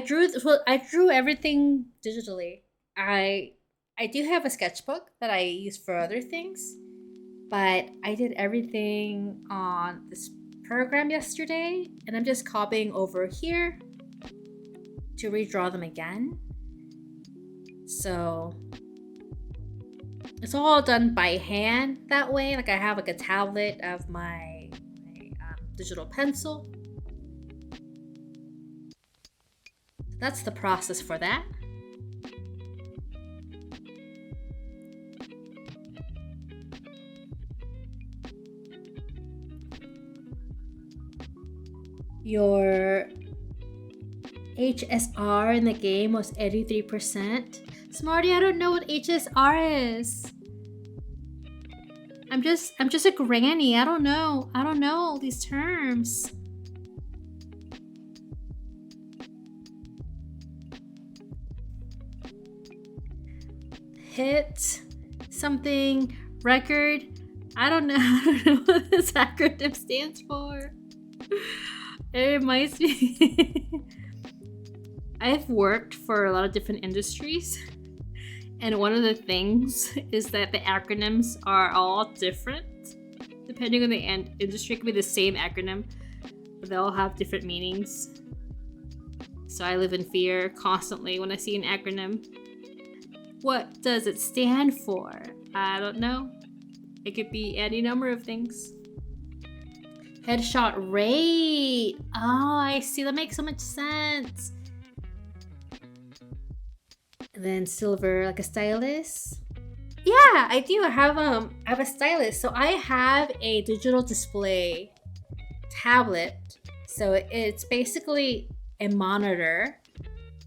drew everything digitally. I do have a sketchbook that I use for other things, but I did everything on this program yesterday, and I'm just copying over here to redraw them again. So it's all done by hand that way. Like I have like a tablet of my digital pencil. That's the process for that. Your HSR in the game was 83%. Smarty, I don't know what HSR is. I'm just a granny. I don't know these terms. Hit something record. I don't know what this acronym stands for. It reminds me. I've worked for a lot of different industries, and one of the things is that the acronyms are all different depending on the industry. It could be the same acronym, but they all have different meanings. So I live in fear constantly when I see an acronym. What does it stand for? I don't know. It could be any number of things. Headshot rate. Oh, I see. That makes so much sense. And then silver, like a stylus. Yeah, I do. I have a stylus. So I have a digital display tablet. So it's basically a monitor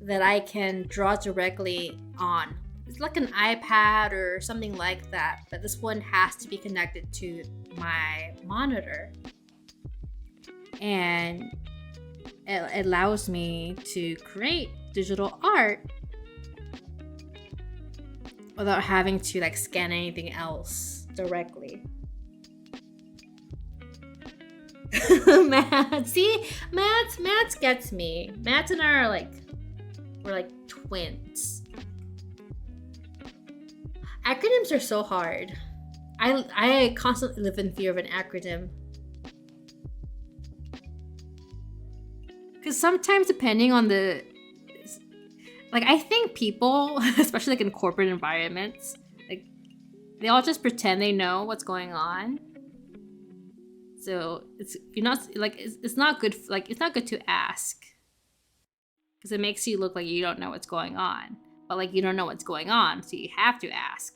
that I can draw directly on. It's like an iPad or something like that, but this one has to be connected to my monitor. And it allows me to create digital art without having to like scan anything else directly. Matt, see, Matt gets me. Matt and I are we're like twins. Acronyms are so hard. I constantly live in fear of an acronym. Because sometimes, depending on the, like, I think people, especially like in corporate environments, like they all just pretend they know what's going on. So it's not good. Like it's not good to ask, because it makes you look like you don't know what's going on. But like you don't know what's going on, so you have to ask.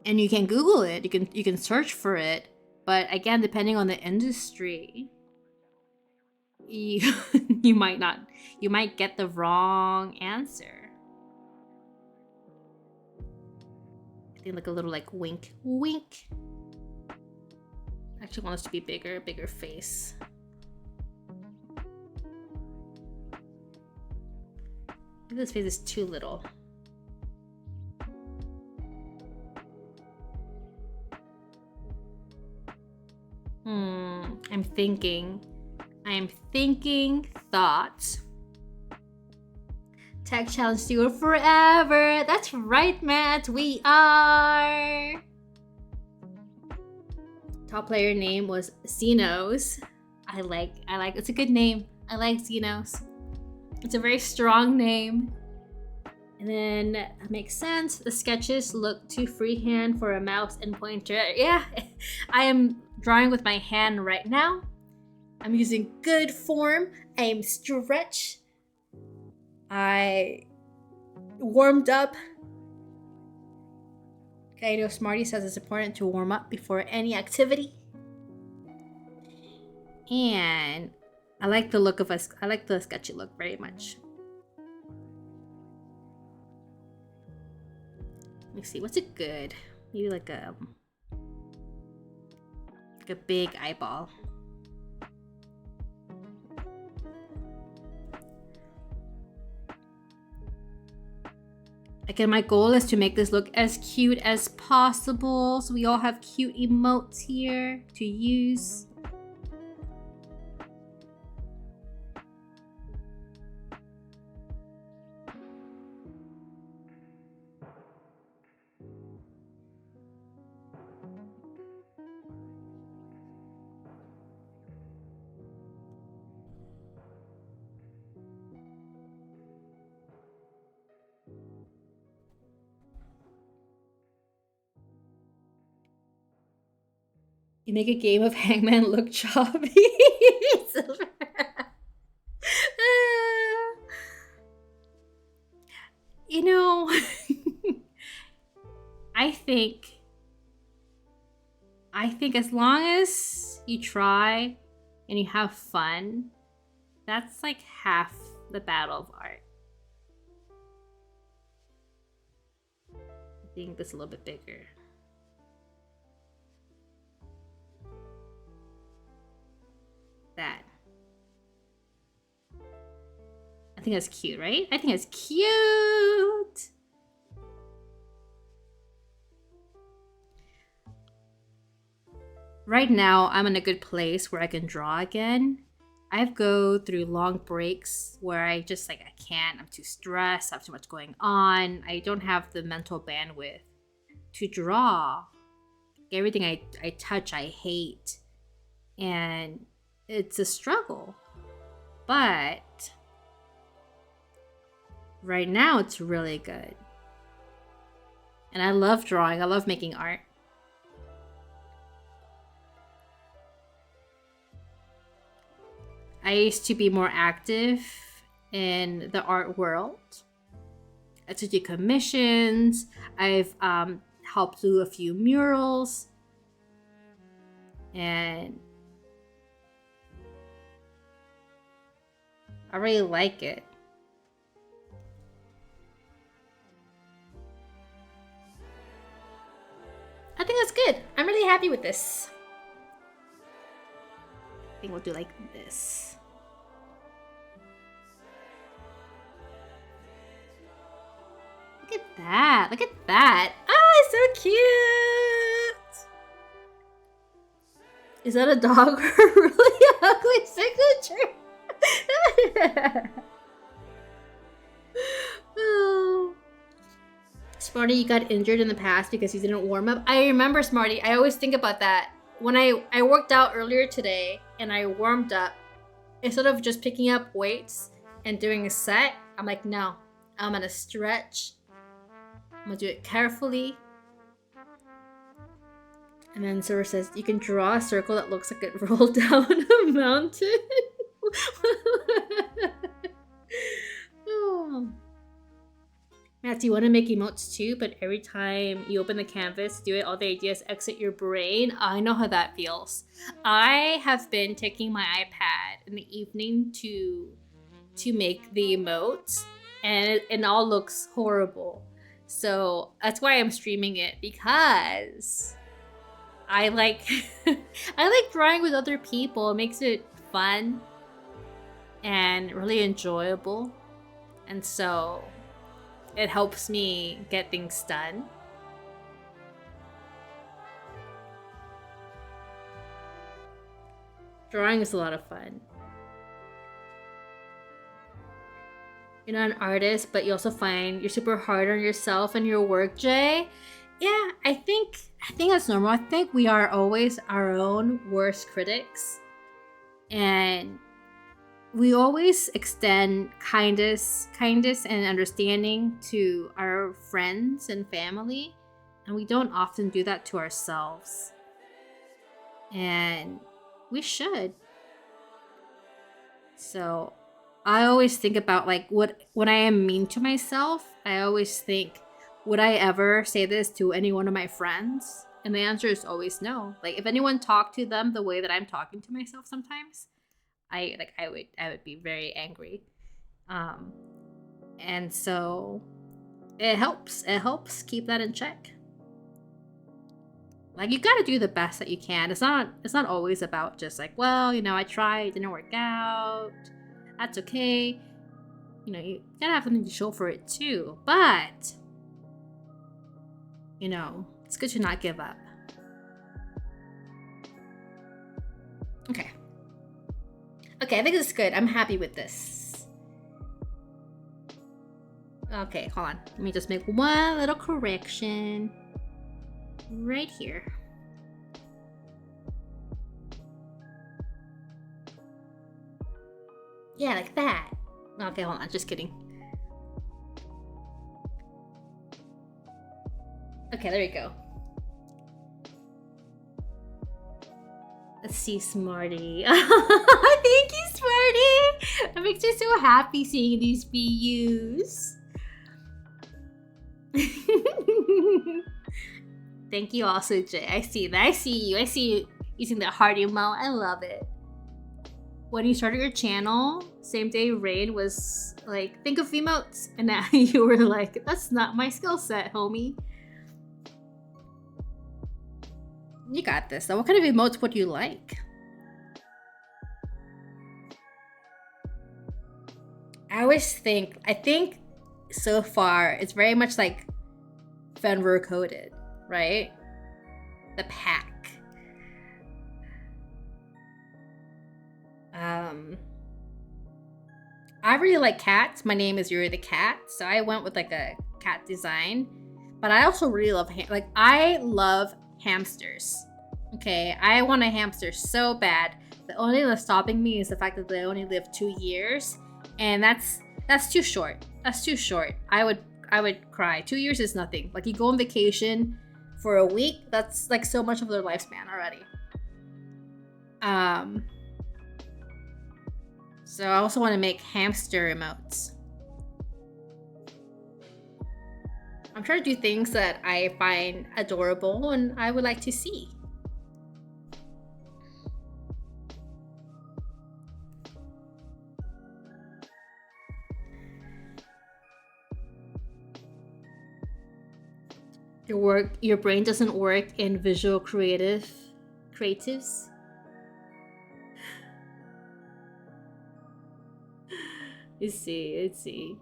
And you can Google it. You can search for it. But again, depending on the industry, you might get the wrong answer. I think like a little like wink. I actually want us to be bigger face. Maybe this face is too little. I'm thinking thoughts. Tech Challenge Duo forever. That's right, Matt. We are. Top player name was Xenos. I like. It's a good name. I like Xenos. It's a very strong name. And then that makes sense. The sketches look too freehand for a mouse and pointer. Yeah, I am drawing with my hand right now. I'm using good form. I am stretched. I warmed up. Okay, I know Smarty says it's important to warm up before any activity. And I like the look of us. I like the sketchy look very much. Let me see, what's it good? Maybe like a big eyeball. Again, my goal is to make this look as cute as possible. So we all have cute emotes here to use. You make a game of Hangman look choppy. You know, I think as long as you try and you have fun, that's like half the battle of art. I think that's a little bit bigger. That. I think that's cute, right? I think that's cute. Right now, I'm in a good place where I can draw again. I go through long breaks where I just like, I can't, I'm too stressed, I have too much going on. I don't have the mental bandwidth to draw. Everything I touch, I hate. And it's a struggle. But right now, it's really good. And I love drawing, I love making art. I used to be more active in the art world. I took do commissions. I've helped do a few murals. And I really like it. I think that's good. I'm really happy with this. I think we'll do like this. Look at that. Look at that. Oh, so cute. Is that a dog or a really ugly signature? Oh. Smarty, you got injured in the past because you didn't warm up. I remember, Smarty. I always think about that. When I worked out earlier today and I warmed up, instead of just picking up weights and doing a set, I'm like, no, I'm gonna stretch. I'm gonna do it carefully. And then Silver says, you can draw a circle that looks like it rolled down a mountain. Oh. Matt, do you want to make emotes too? But every time you open the canvas, do it, all the ideas exit your brain. I know how that feels. I have been taking my iPad in the evening to make the emotes, and it all looks horrible. So that's why I'm streaming it, because I like I like drawing with other people. It makes it fun and really enjoyable. And so it helps me get things done. Drawing is a lot of fun. You're not an artist, but you also find you're super hard on yourself and your work, Jay. Yeah, I think that's normal. I think we are always our own worst critics. And we always extend kindness and understanding to our friends and family, and we don't often do that to ourselves. And we should. So I always think about like when I am mean to myself, I always think, would I ever say this to any one of my friends? And the answer is always no. Like if anyone talked to them the way that I'm talking to myself sometimes, I would be very angry. And so It helps. It helps keep that in check. Like, you gotta do the best that you can. It's not always about just like, well, I tried, it didn't work out. That's okay. You gotta have something to show for it too. But it's good to not give up. Okay. Okay, I think this is good. I'm happy with this. Okay, hold on. Let me just make one little correction. Right here. Yeah, like that. Okay, hold on. Just kidding. Okay, there we go. Let's see, Smarty. Thank you, Smarty. That makes me so happy seeing these views. Thank you also, Jay. I see that. I see you. I see you using the heart emote. I love it. When you started your channel, same day Rain was like, think of emotes. And now you were like, that's not my skill set, homie. You got this. Now, what kind of emotes would you like? I think so far it's very much like Fenrir coded, right? The pack. I really like cats. My name is Yuri the Cat, so I went with like a cat design. But I also really love I love hamsters. Okay, I want a hamster so bad. The only thing that's stopping me is the fact that they only live 2 years, and that's too short. That's too short. I would cry. 2 years is nothing. Like, you go on vacation for a week, that's like so much of their lifespan already. So I also want to make hamster emotes. I'm trying to do things that I find adorable and I would like to see. Your brain doesn't work in visual creatives. Let's see.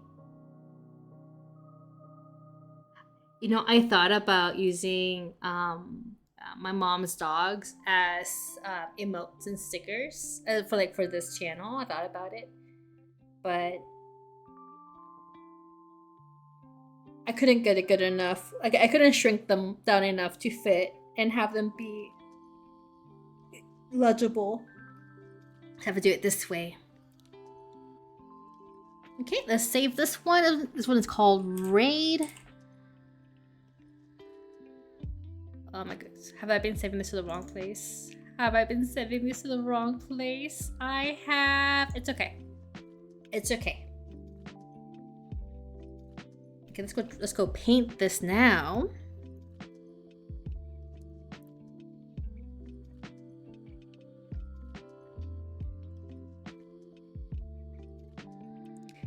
I thought about using my mom's dogs as emotes and stickers for this channel. I thought about it, but I couldn't get it good enough. Like, I couldn't shrink them down enough to fit and have them be legible. I have to do it this way. Okay, let's save this one. This one is called Raid. Oh my goodness. Have I been saving this to the wrong place? I have. It's okay. Okay, let's go paint this now.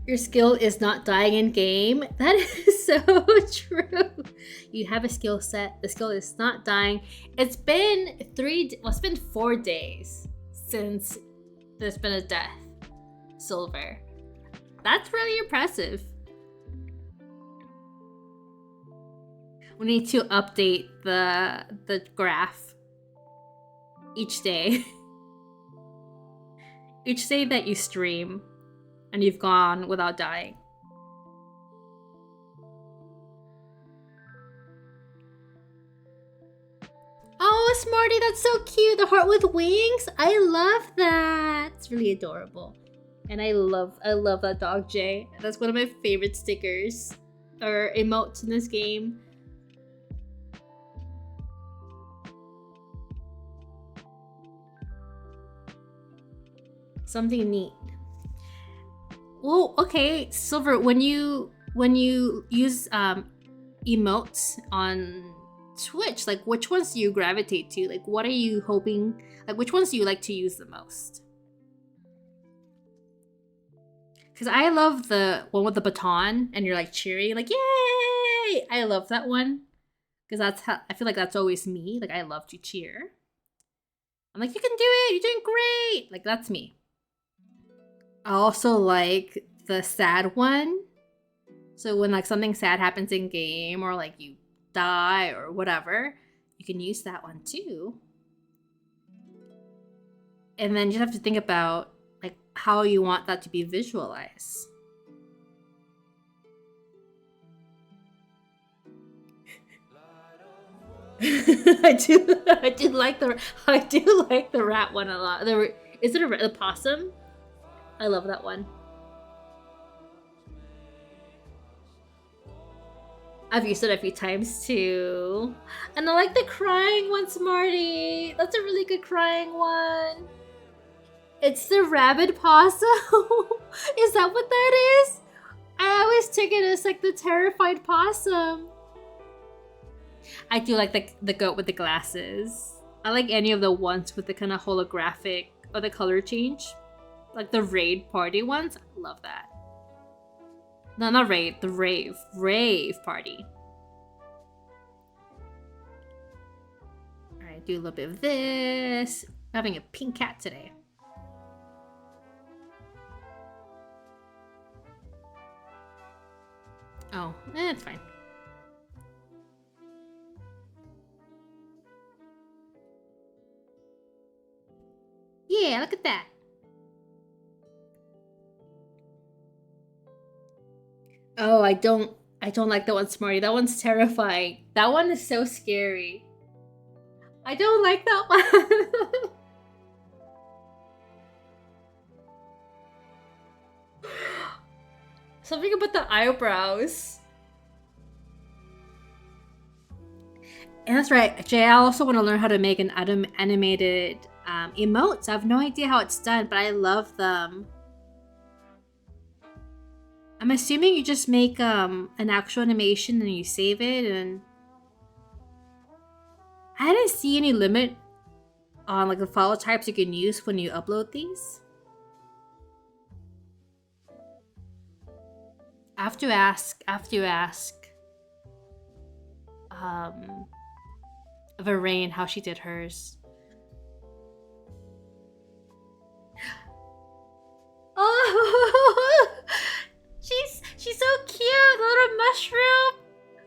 Your skill is not dying in game. That is so true. You have a skill set. The skill is not dying. It's been 4 days since there's been a death. Silver. That's really impressive. We need to update the graph each day. Each day that you stream and you've gone without dying. Oh, Smarty, that's so cute. The heart with wings. I love that. It's really adorable. And I love that dog, Jay. That's one of my favorite stickers or emotes in this game. Something neat. Oh, okay, Silver. When you use emotes on Twitch, like, which ones do you gravitate to? Like, what are you hoping? Like, which ones do you like to use the most? Because I love the one with the baton and you're like cheering, like, yay! right. I love that one. Because that's how I feel like that's always me. Like I love to cheer. I'm like, you can do it, you're doing great. Like that's me. I also like the sad one. So when like something sad happens in game or like you die or whatever, you can use that one too. And then you just have to think about like how you want that to be visualized. I do like the rat one a lot. Is it a possum? I love that one. I've used it a few times too. And I like the crying one, Smarty. That's a really good crying one. It's the rabid possum. Is that what that is? I always took it as like the terrified possum. I do like the goat with the glasses. I like any of the ones with the kind of holographic or the color change. Like the raid party ones. I love that. No, not raid. The rave. Rave party. Alright, do a little bit of this. I'm having a pink cat today. Oh, it's fine. Yeah, look at that. Oh, I don't like that one, Smarty. That one's terrifying. That one is so scary. I don't like that one. Something about the eyebrows. And that's right, Jay, I also want to learn how to make an animated emotes. I have no idea how it's done, but I love them. I'm assuming you just make an actual animation and you save it, and I didn't see any limit on like the file types you can use when you upload these. I have to ask Varain how she did hers. Oh, she's so cute, the little mushroom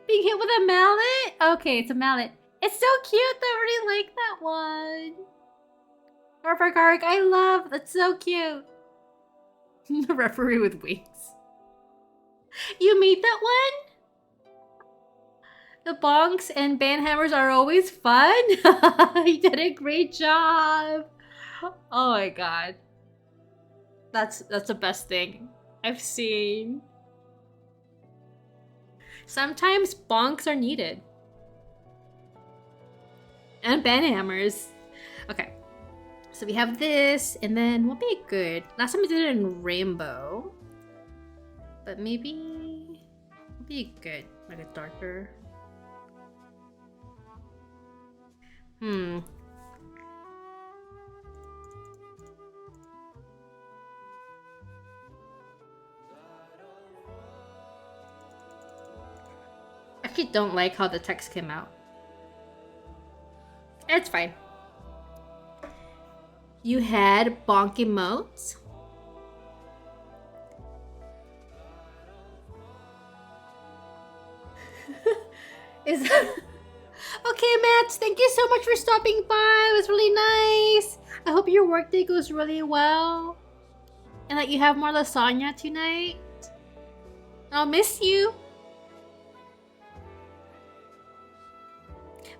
being hit with a mallet. Okay, it's a mallet. It's so cute. I really like that one. Garg, I love. That's so cute. The referee with wings. You made that one? The bonks and banhammers are always fun. You did a great job. Oh my god. That's the best thing I've seen. Sometimes bonks are needed. And banhammers. Okay. So we have this, and then what would be good? Last time I did it in rainbow. But maybe would be good. Like a darker. I actually don't like how the text came out. It's fine. You had bonk emotes. Is okay, Matt. Thank you so much for stopping by. It was really nice. I hope your workday goes really well, and that you have more lasagna tonight. I'll miss you.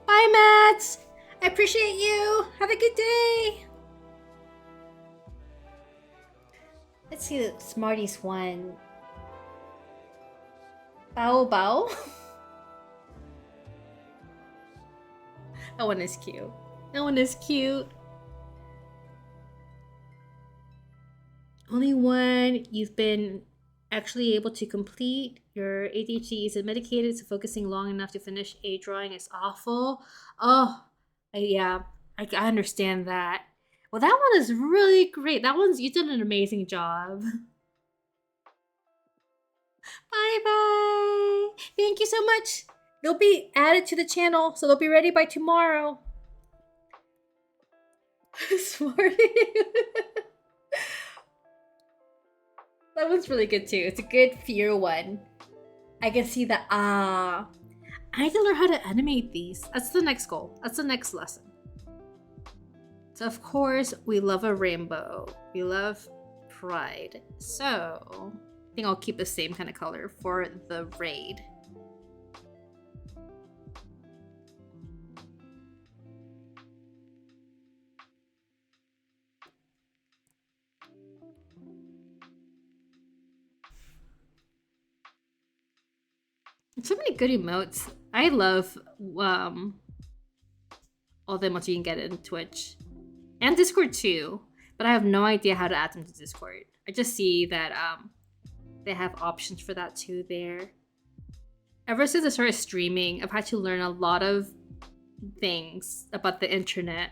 Bye, Matt. I appreciate you. Have a good day. Let's see the Smarties one. Bao Bao. That one is cute. That one is cute. Only one you've been actually able to complete. Your ADHD is medicated, so focusing long enough to finish a drawing is awful. Oh, yeah, I understand that. Well, that one is really great. You did an amazing job. Bye bye. Thank you so much. They'll be added to the channel, so they'll be ready by tomorrow. Smarty. That one's really good too. It's a good fear one. I can see that. I need to learn how to animate these. That's the next goal. That's the next lesson. So of course, we love a rainbow. We love pride. So I think I'll keep the same kind of color for the raid. So many good emotes. I love all the emotes you can get in Twitch and Discord too, but I have no idea how to add them to Discord. I just see that they have options for that too there. Ever since I started streaming, I've had to learn a lot of things about the internet,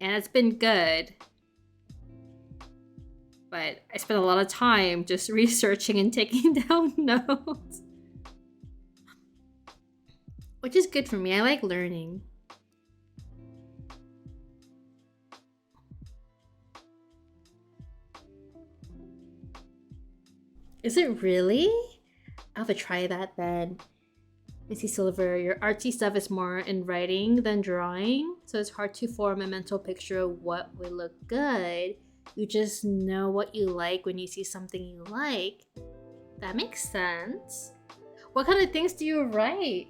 and it's been good. But I spent a lot of time just researching and taking down notes, which is good for me. I like learning. Is it really? I'll have to try that then. Missy Silver, your artsy stuff is more in writing than drawing, so it's hard to form a mental picture of what would look good. You just know what you like when you see something you like. That makes sense. What kind of things do you write?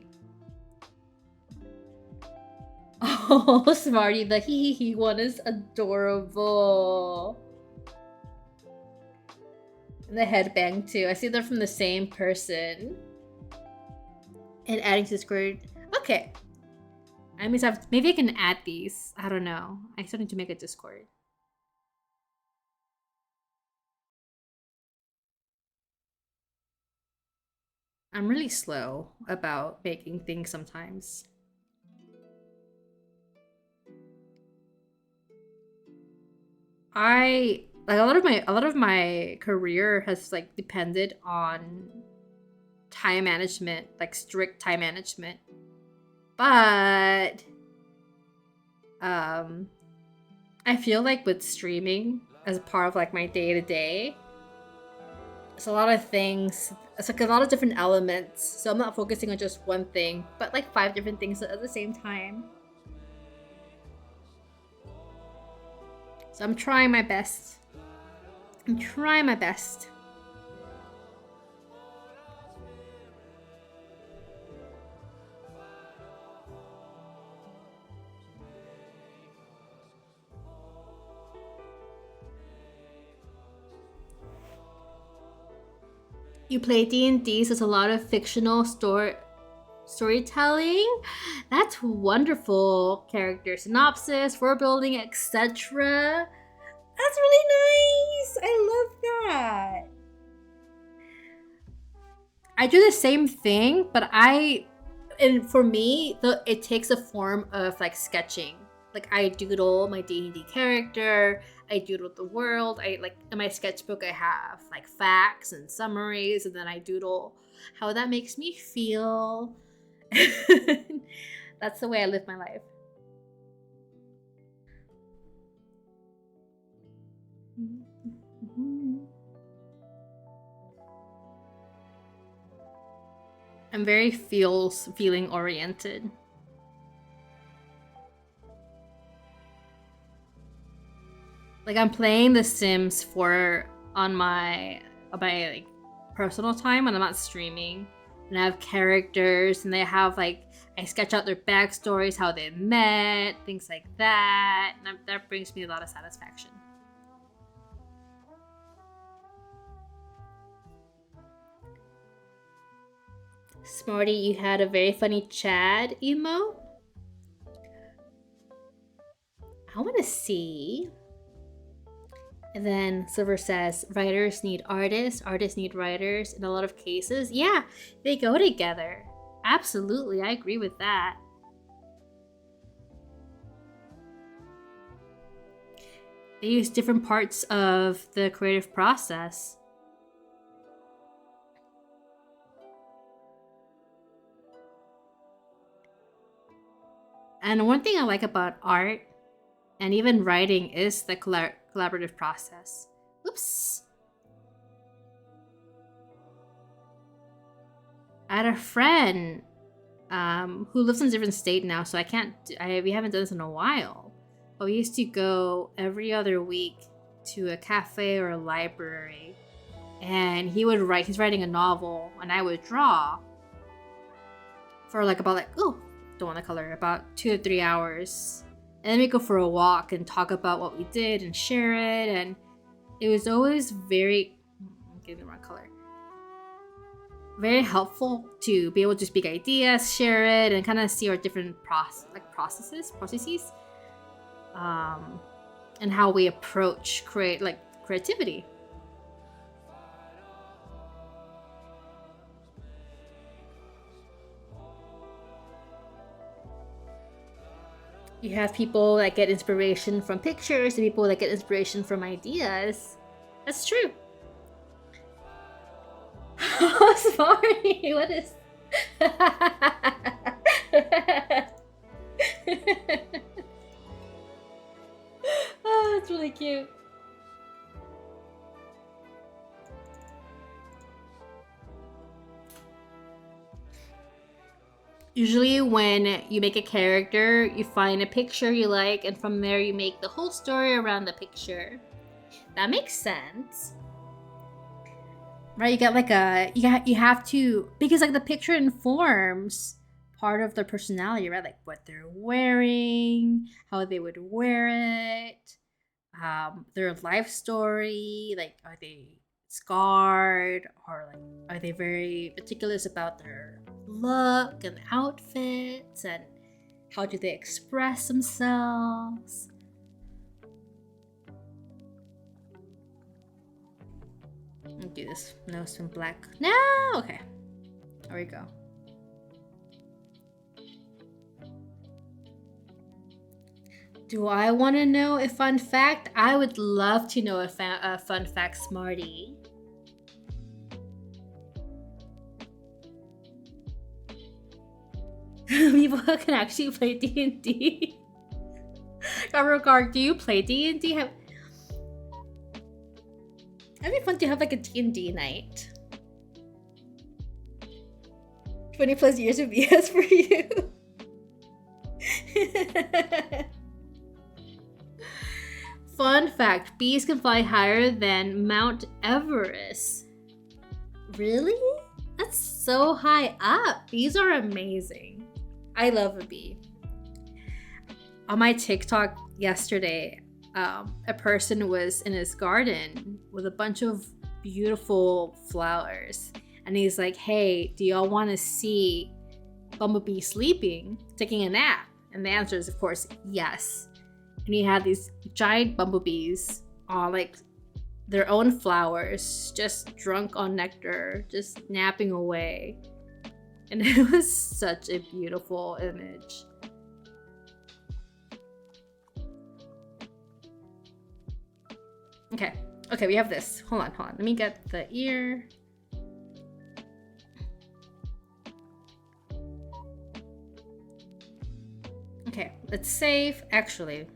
Oh, Smarty, the hee one is adorable. And the headbang too. I see they're from the same person. And adding to Discord. Okay. I mean, maybe I can add these. I don't know. I still need to make a Discord. I'm really slow about making things sometimes. I like a lot of my career has like depended on time management, like strict time management. But I feel like with streaming as part of like my day-to-day, it's a lot of things. It's like a lot of different elements. So I'm not focusing on just one thing, but like 5 different things at the same time. So I'm trying my best. I'm trying my best. You play D&D, so it's a lot of fictional storytelling. That's wonderful. Character synopsis, world building, etc. That's really nice. I love that. I do the same thing, but and for me, it takes a form of like sketching. Like I doodle my D&D character, I doodle the world. I like in my sketchbook I have like facts and summaries, and then I doodle how that makes me feel. That's the way I live my life. I'm very feeling oriented. Like I'm playing The Sims for on my like personal time when I'm not streaming, and I have characters and they have like I sketch out their backstories, how they met, things like that, and that brings me a lot of satisfaction. Smarty, you had a very funny Chad emote. I want to see. And then Silver says, writers need artists need writers in a lot of cases. Yeah, they go together. Absolutely, I agree with that. They use different parts of the creative process. And one thing I like about art and even writing is the collaborative process. Oops. I had a friend who lives in a different state now, so we haven't done this in a while. But we used to go every other week to a cafe or a library, and he would write. He's writing a novel, and I would draw for don't want to color, about 2 to 3 hours, and then we go for a walk and talk about what we did and share it. And it was always I'm getting the wrong color. Very helpful to be able to speak ideas, share it, and kind of see our different processes, and how we approach creativity. You have people that get inspiration from pictures and people that get inspiration from ideas. That's true. Oh, sorry. What is? Oh, it's really cute. Usually when you make a character, you find a picture you like, and from there you make the whole story around the picture. That makes sense. Right, you get you have to, because like the picture informs part of their personality, right? Like what they're wearing, how they would wear it, their life story, like are they scarred, or like are they very meticulous about their look and outfits, and how do they express themselves. I'll do this nose in black. No, okay, there we go. Do I want to know a fun fact? I would love to know a fun fact, Smarty. People can actually play D&D. Regard, do you play D&D? That'd be fun to have like a D&D night. 20 plus years of BS for you. Fun fact, bees can fly higher than Mount Everest. Really? That's so high up. Bees are amazing. I love a bee. On my TikTok yesterday, a person was in his garden with a bunch of beautiful flowers. And he's like, hey, do y'all want to see Bumblebee sleeping, taking a nap? And the answer is, of course, yes. And he had these giant bumblebees, all like their own flowers, just drunk on nectar, just napping away. And it was such a beautiful image. Okay, we have this. Hold on. Let me get the ear. Okay, let's save. Actually,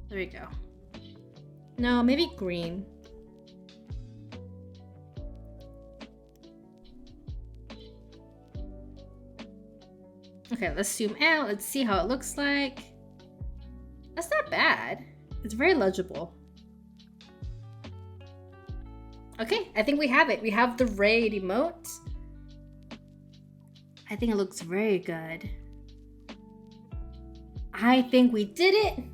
there we go. No, maybe green. Okay, let's zoom out. Let's see how it looks like. That's not bad. It's very legible. Okay, I think we have it. We have the raid emote. I think it looks very good. I think we did it.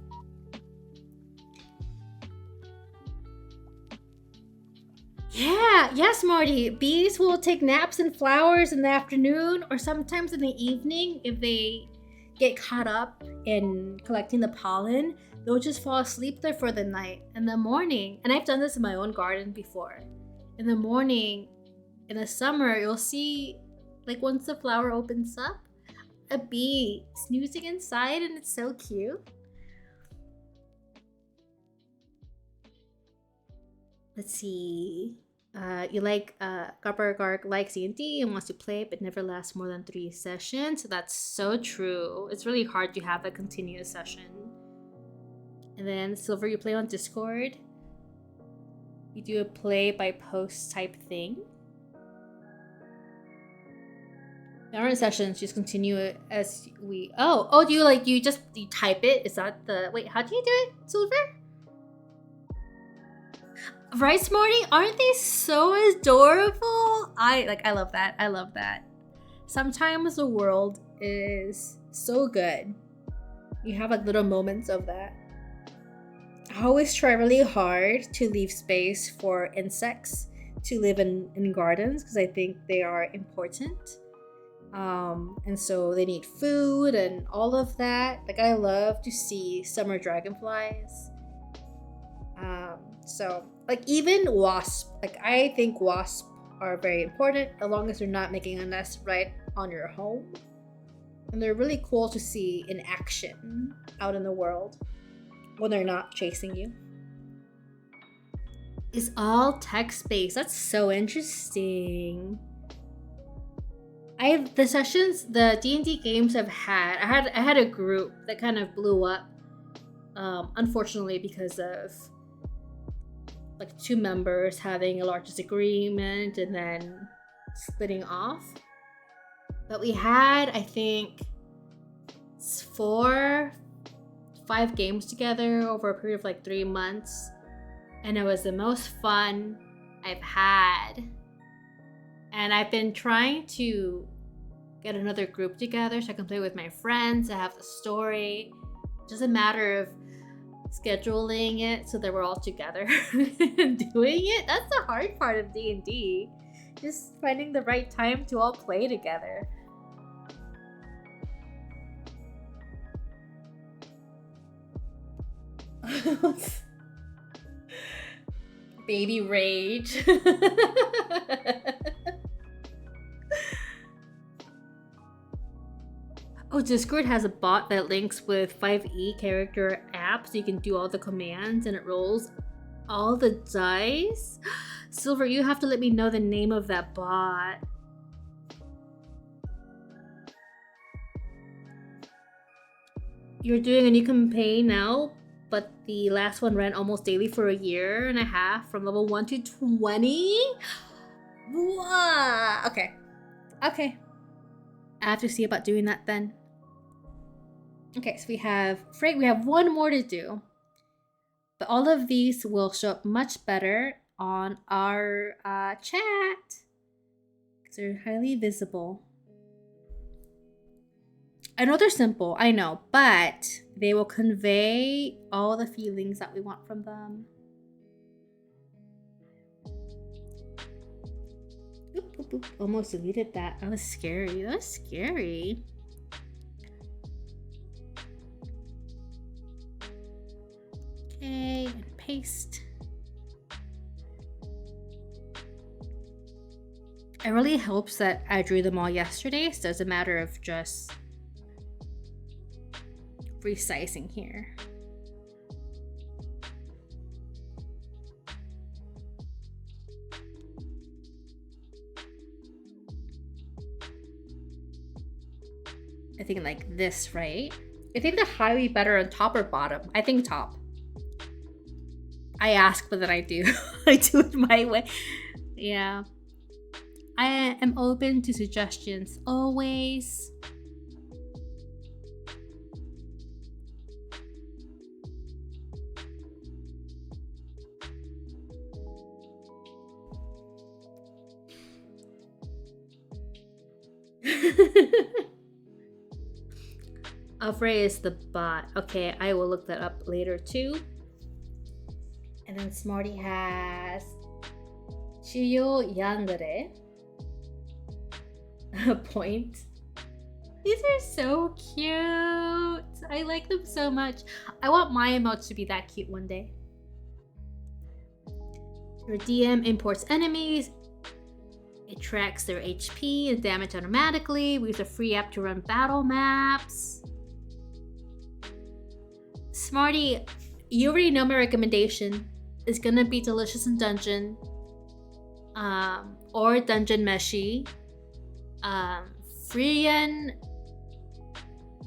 Yeah, yes, Marty. Bees will take naps in flowers in the afternoon or sometimes in the evening if they get caught up in collecting the pollen. They'll just fall asleep there for the night. In the morning, and I've done this in my own garden before. In the morning, in the summer, you'll see, like once the flower opens up, a bee snoozing inside, and it's so cute. Let's see. Copper Garg likes D&D and wants to play but never lasts more than 3 sessions. That's so true. It's really hard to have a continuous session. And then Silver, you play on Discord. You do a play by post type thing. The current sessions just continue it as we. Do you type it? Is that the wait? How do you do it, Silver? Right, Smarty? Aren't they so adorable? I love that. I love that. Sometimes the world is so good. You have like little moments of that. I always try really hard to leave space for insects to live in gardens because I think they are important. And so they need food and all of that. Like I love to see summer dragonflies. So like even wasps, like I think wasps are very important as long as they're not making a nest right on your home. And they're really cool to see in action out in the world when they're not chasing you. It's all text-based. That's so interesting. The sessions, the D&D games I had a group that kind of blew up, unfortunately because of like 2 members having a large disagreement and then splitting off. But we had, I think, 4-5 games together over a period of like 3 months, and it was the most fun I've had. And I've been trying to get another group together so I can play with my friends. I have the story. It's just a matter of scheduling it so that we're all together and doing it. That's the hard part of D&D. Just finding the right time to all play together. Baby rage. Oh, Discord has a bot that links with 5e character app so you can do all the commands and it rolls all the dice. Silver, you have to let me know the name of that bot. You're doing a new campaign now, but the last one ran almost daily for a year and a half from level 1 to 20? Whoa. Okay. I have to see about doing that then. Okay, so we have one more to do. But all of these will show up much better on our chat because they're highly visible. I know they're simple, I know, but they will convey all the feelings that we want from them. Oop. Almost deleted that. That was scary. Okay, and paste. It really helps that I drew them all yesterday, so it's a matter of just resizing here. I think like this, right? I think the high would be better on top or bottom. I think top. I ask, but then I do. I do it my way. Yeah. I am open to suggestions always. Afraid is the bot. Okay, I will look that up later too. And then Smarty has Chiyo Yandere. A point. These are so cute. I like them so much. I want my emotes to be that cute one day. Your DM imports enemies. It tracks their HP and damage automatically. We use a free app to run battle maps. Smarty, you already know my recommendation. It's gonna be delicious in dungeon. or Dungeon Meshi, Freean,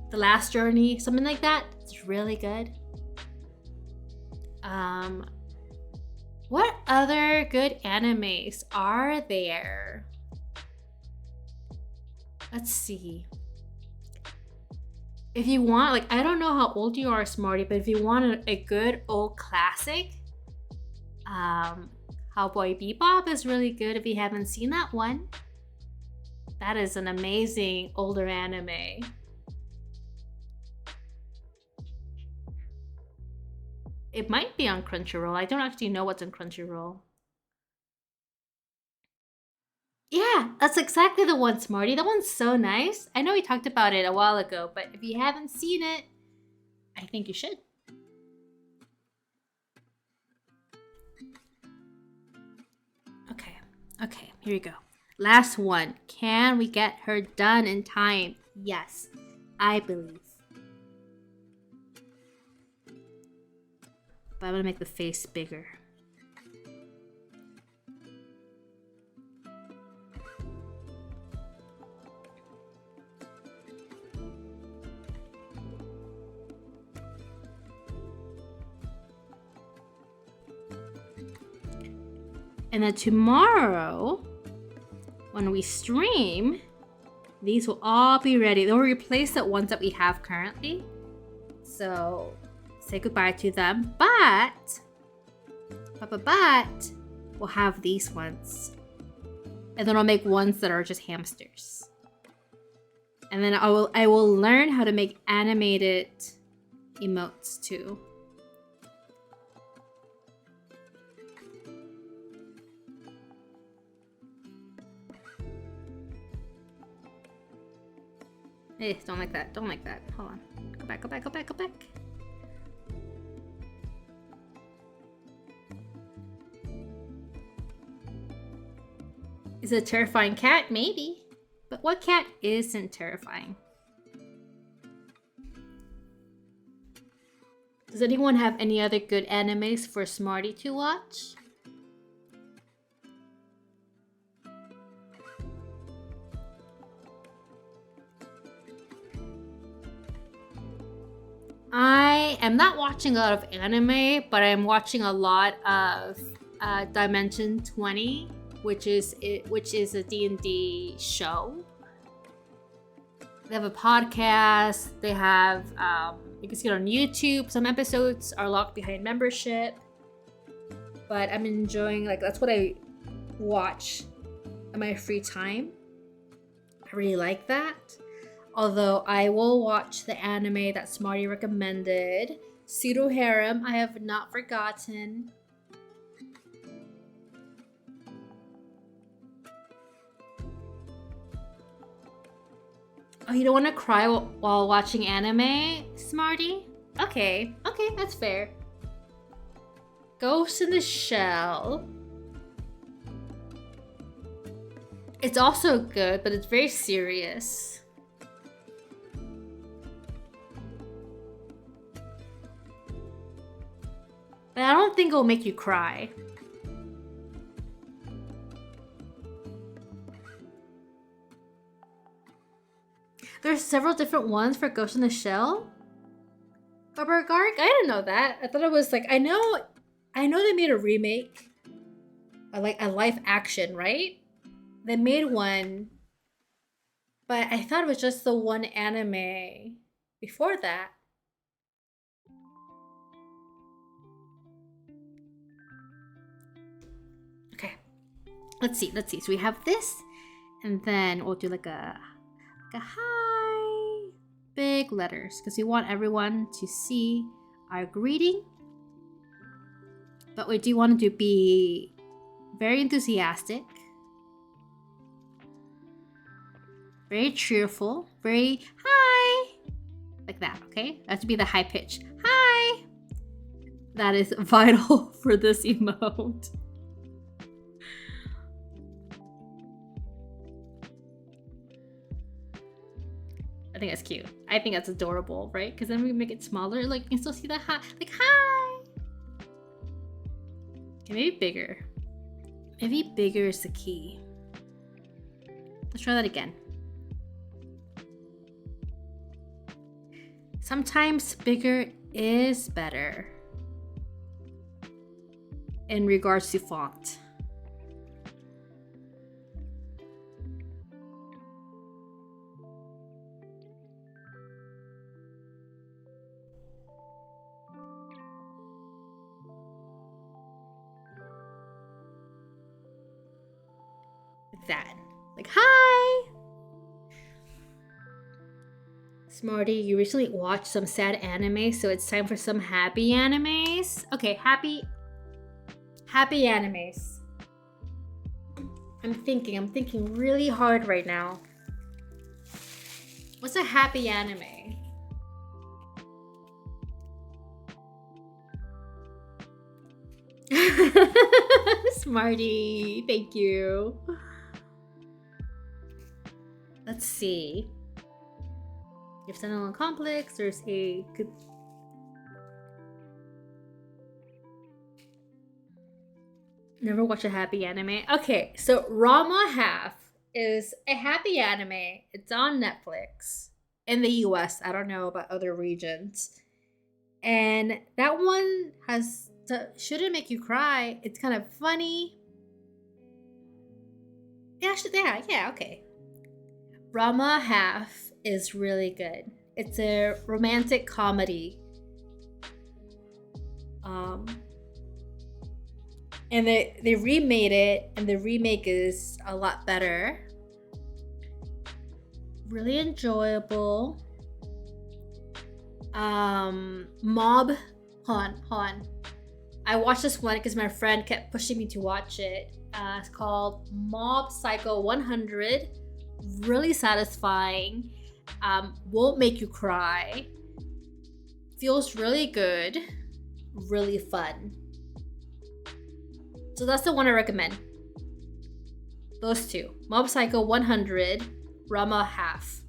The Last Journey, something like that. It's really good. What other good animes are there? Let's see. If you want, like, I don't know how old you are, Smarty, but if you want a good old classic, Cowboy Bebop is really good if you haven't seen that one. That is an amazing older anime. It might be on Crunchyroll. I don't actually know what's on Crunchyroll. Yeah, that's exactly the one, Smarty. That one's so nice. I know we talked about it a while ago, but if you haven't seen it, I think you should. Okay, here we go. Last one. Can we get her done in time? Yes, I believe. But I'm gonna make the face bigger. And then tomorrow, when we stream, these will all be ready. They'll replace the ones that we have currently. So say goodbye to them. But we'll have these ones. And then I'll make ones that are just hamsters. And then I will learn how to make animated emotes too. Hey, don't like that. Don't like that. Hold on. Go back, go back, go back, go back. Is it a terrifying cat? Maybe. But what cat isn't terrifying? Does anyone have any other good animes for Smarty to watch? I am not watching a lot of anime, but I'm watching a lot of Dimension 20, which is a D&D show. They have a podcast. They have you can see it on YouTube. Some episodes are locked behind membership, but I'm enjoying, like, that's what I watch in my free time. I really like that. Although I will watch the anime that Smarty recommended, Pseudo Harem. I have not forgotten. Oh, you don't want to cry while watching anime, Smarty? Okay, that's fair. Ghost in the Shell. It's also good, but it's very serious. But I don't think it'll make you cry. There's several different ones for Ghost in the Shell. Gark? I didn't know that. I thought it was like, I know they made a remake. Like a live action, right? They made one. But I thought it was just the one anime before that. Okay. Let's see. So we have this. And then we'll do like a hi. Big letters. Because we want everyone to see our greeting. But we do want to be very enthusiastic. Very cheerful. Very hi. Like that, okay? That should be the high pitch. Hi. That is vital for this emote. I think that's cute. I think that's adorable, right? Because then we make it smaller. Like, you can still see the hi. Like, hi. Okay, maybe bigger. Maybe bigger is the key. Let's try that again. Sometimes bigger is better in regards to font. Like that. Like, hi! Smarty, you recently watched some sad anime, so it's time for some happy animes. Okay, happy animes. I'm thinking really hard right now. What's a happy anime? Smarty, thank you. Let's see. If standalone complex, there's a good. Never watch a happy anime. Okay, so Rama Half is a happy anime. It's on Netflix in the US. I don't know about other regions. And that one shouldn't make you cry. It's kind of funny. Yeah, okay. Rama Half is really good. It's a romantic comedy. And they remade it, and the remake is a lot better. Really enjoyable. Mob. Hold on. I watched this one because my friend kept pushing me to watch it. It's called Mob Psycho 100. Really satisfying. Won't make you cry. Feels really good. Really fun. So that's the one I recommend. Those two. Mob Psycho 100, Rama Half.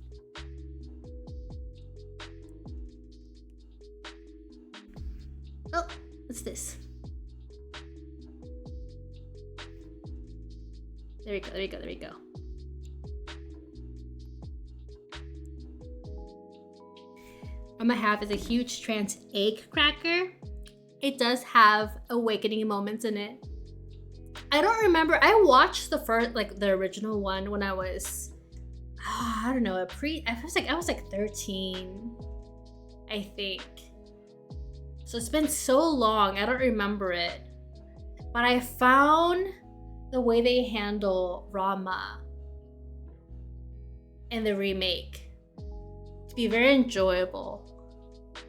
Oh, what's this? There we go. Rama Half is a huge trans egg cracker. It does have awakening moments in it. I don't remember. I watched the first, like the original one when I was, I don't know, I was like 13, I think. So it's been so long, I don't remember it. But I found the way they handle Rama in the remake to be very enjoyable.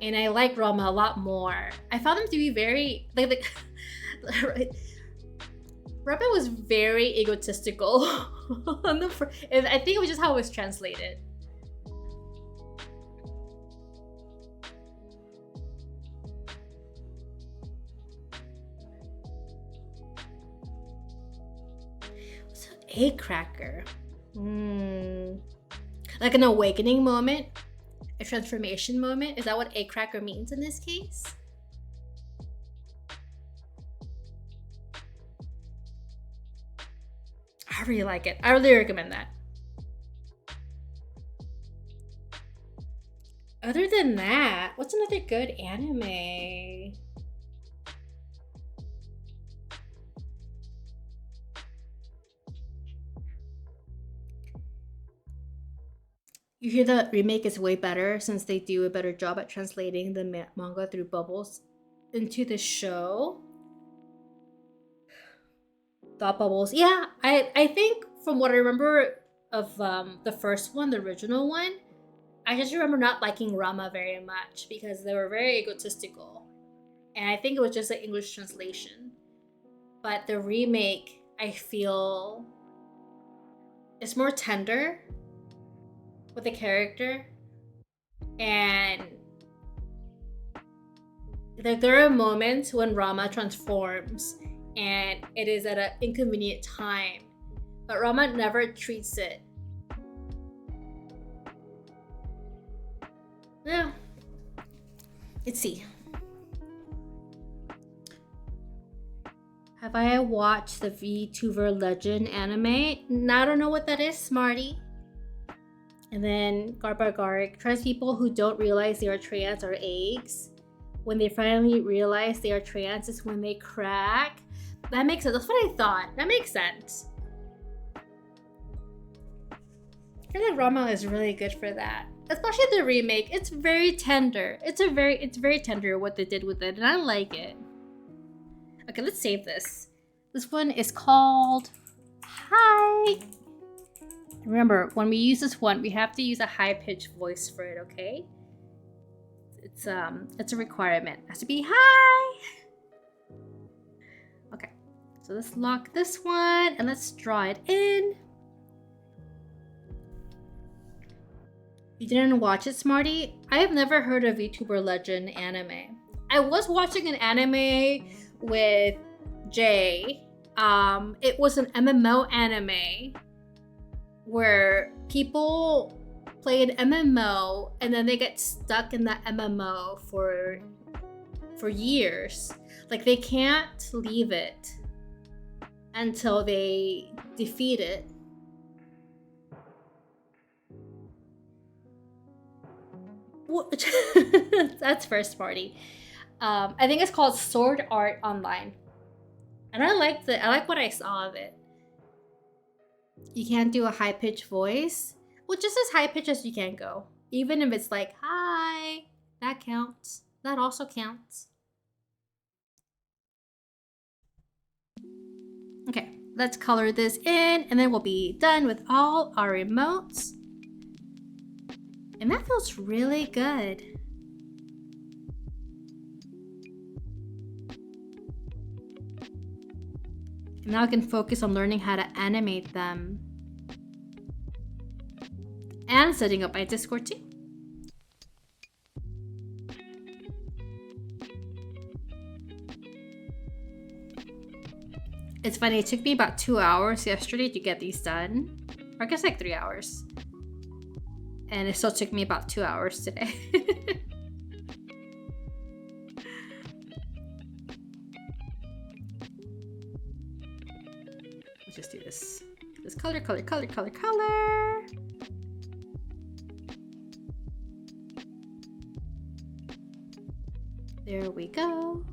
And I like Rama a lot more. I found them to be very, right. Rama was very egotistical on the and I think it was just how it was translated. What's an egg cracker? Like an awakening moment? A transformation moment? Is that what egg cracker means in this case? I really like it. I really recommend that. Other than that, what's another good anime? You hear the remake is way better since they do a better job at translating the manga through bubbles into the show. Thought bubbles. Yeah, I think from what I remember of the first one, the original one, I just remember not liking Rama very much because they were very egotistical. And I think it was just an English translation. But the remake, I feel, is more tender with the character. And there are moments when Rama transforms and it is at an inconvenient time. But Rama never treats it. Yeah. Let's see. Have I watched the VTuber Legend anime? I don't know what that is, Smarty. And then Garbargaric trans people who don't realize they are trans are eggs. When they finally realize they are trans is when they crack. That makes sense. That's what I thought. That makes sense. I feel like Rama is really good for that. Especially the remake. It's very tender. It's very tender what they did with it, and I like it. Okay, let's save this. This one is called Hi. Remember, when we use this one, we have to use a high-pitched voice for it, okay? It's a requirement. It has to be hi. Okay, so let's lock this one and let's draw it in. You didn't watch it, Smarty? I have never heard of VTuber Legend anime. I was watching an anime with Jay. It was an MMO anime where people play an MMO and then they get stuck in that MMO for years. Like they can't leave it until they defeat it. That's first party. I think it's called Sword Art Online, and I liked it. I like what I saw of it. You can't do a high pitched voice. Well, just as high pitched as you can go, even if it's like hi. That counts. That also counts. Okay, let's color this in, and then we'll be done with all our emotes. And that feels really good. And now I can focus on learning how to animate them. And setting up my Discord too. It's funny, it took me about 2 hours yesterday to get these done. Or I guess like 3 hours. And it still took me about 2 hours today. Let's just do this. This color, color, color, color, color. There we go.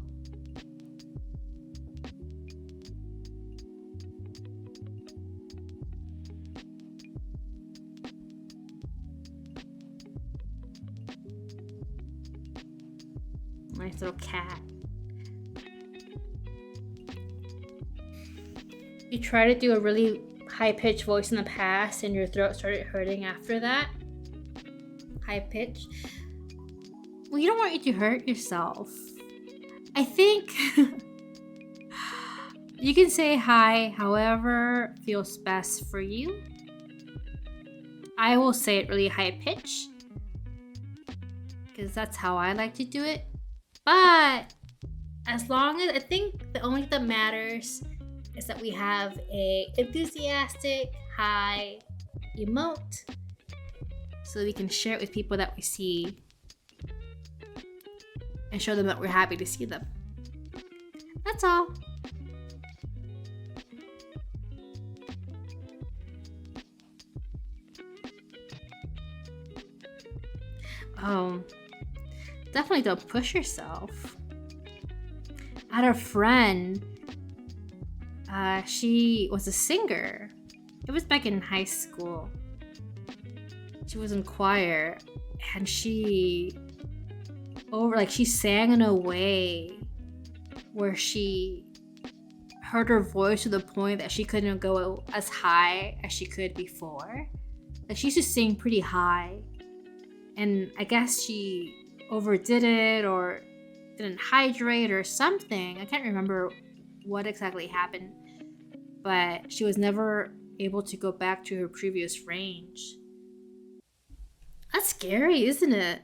Nice little cat. You try to do a really high-pitched voice in the past and your throat started hurting after that? High pitch? Well, you don't want you to hurt yourself. I think you can say hi however feels best for you. I will say it really high pitch because that's how I like to do it. But as long as I think the only thing that matters is that we have a enthusiastic high emote so we can share it with people that we see and show them that we're happy to see them. That's all. Definitely don't push yourself. I had a friend, she was a singer. It was back in high school. She was in choir and she sang in a way where she heard her voice to the point that she couldn't go as high as she could before. Like she used to sing pretty high. And I guess she overdid it or didn't hydrate or something. I can't remember what exactly happened. But she was never able to go back to her previous range. That's scary, isn't it?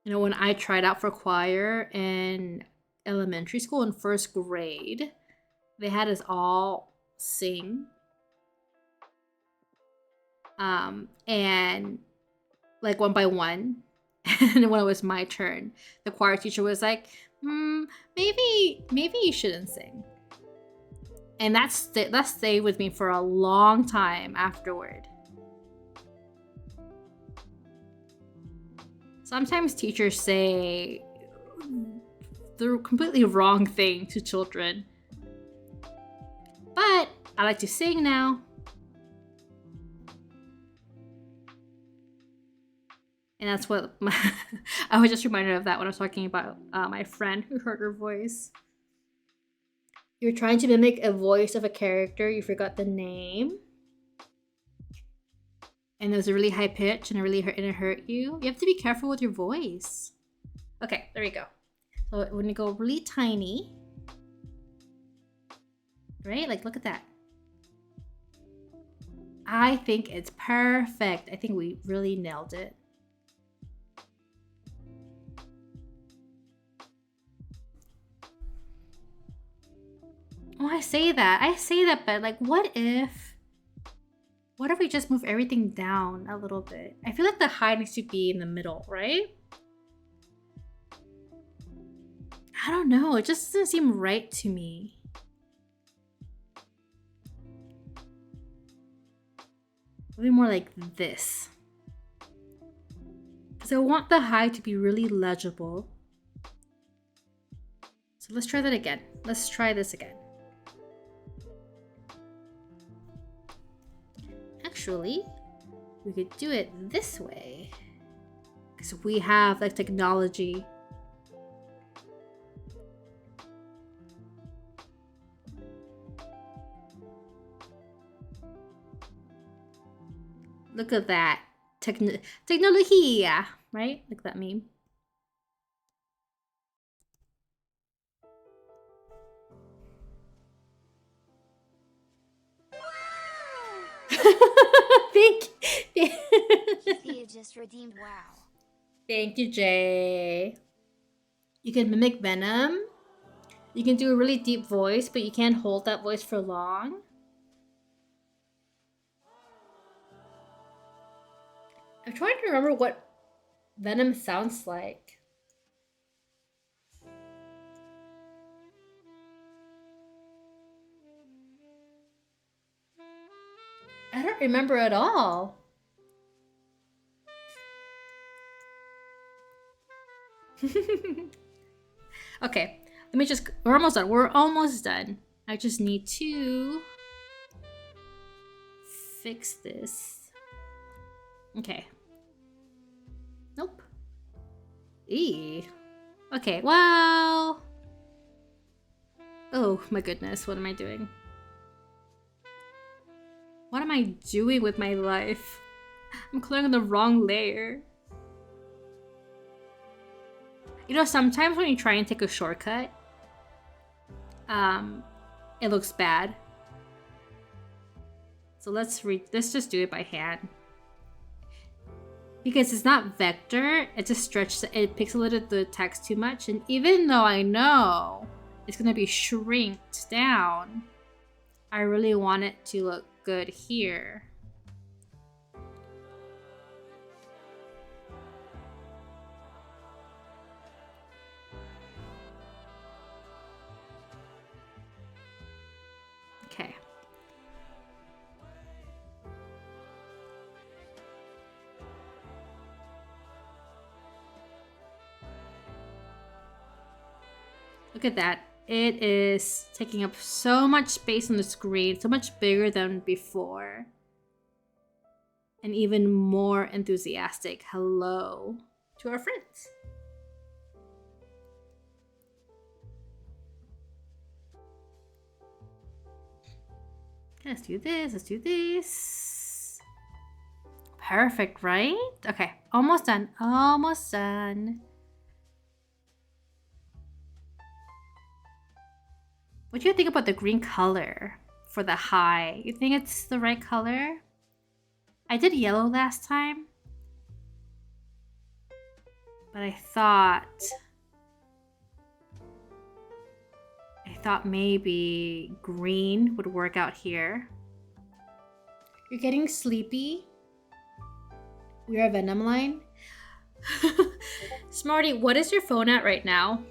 You know, when I tried out for choir in elementary school in first grade, they had us all sing. And like one by one. And when it was my turn, the choir teacher was like, maybe you shouldn't sing. And that stayed with me for a long time afterward. Sometimes teachers say the completely wrong thing to children. But I like to sing now. And that's what I was just reminded of that when I was talking about my friend who heard her voice. You're trying to mimic a voice of a character, you forgot the name. And it was a really high pitch and it hurt you. You have to be careful with your voice. Okay, there you go. So we're gonna go really tiny. Right? Like, look at that. I think it's perfect. I think we really nailed it. Oh, I say that, but like, what if we just move everything down a little bit? I feel like the high needs to be in the middle, right? I don't know. It just doesn't seem right to me. Maybe more like this. Because I want the high to be really legible. So let's try that again. Let's try this again. Actually, we could do it this way. Because we have like technology. Look at that. Tecnología, right? Like that meme. Thank you. You just redeemed wow. Thank you, Jay. You can mimic Venom. You can do a really deep voice, but you can't hold that voice for long. I'm trying to remember what Venom sounds like. I don't remember at all. Okay, let me just, we're almost done. We're almost done. I just need to fix this. Okay. Nope. Okay, well. Oh my goodness, what am I doing? What am I doing with my life? I'm clicking on the wrong layer. You know, sometimes when you try and take a shortcut, it looks bad. So let's just do it by hand. Because it's not vector, it just stretches, it pixelated the text too much. And even though I know it's gonna be shrinked down, I really want it to look good here. Okay. Look at that. It is taking up so much space on the screen, so much bigger than before. And even more enthusiastic. Hello to our friends. Let's do this, let's do this. Perfect, right? Okay, almost done, almost done. What do you think about the green color for the high? You think it's the right color? I did yellow last time, but I thought maybe green would work out here. You're getting sleepy. We are Venom line. Smarty, what is your phone at right now?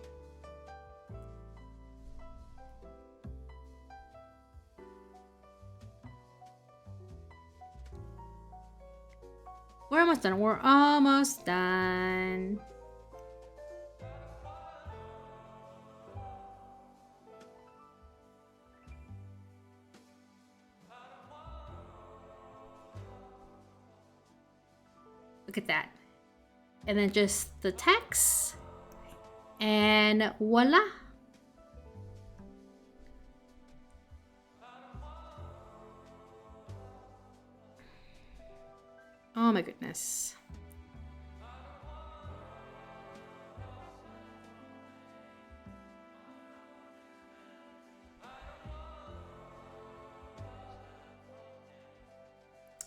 We're almost done. We're almost done. Look at that. And then just the text. And voila. Oh my goodness.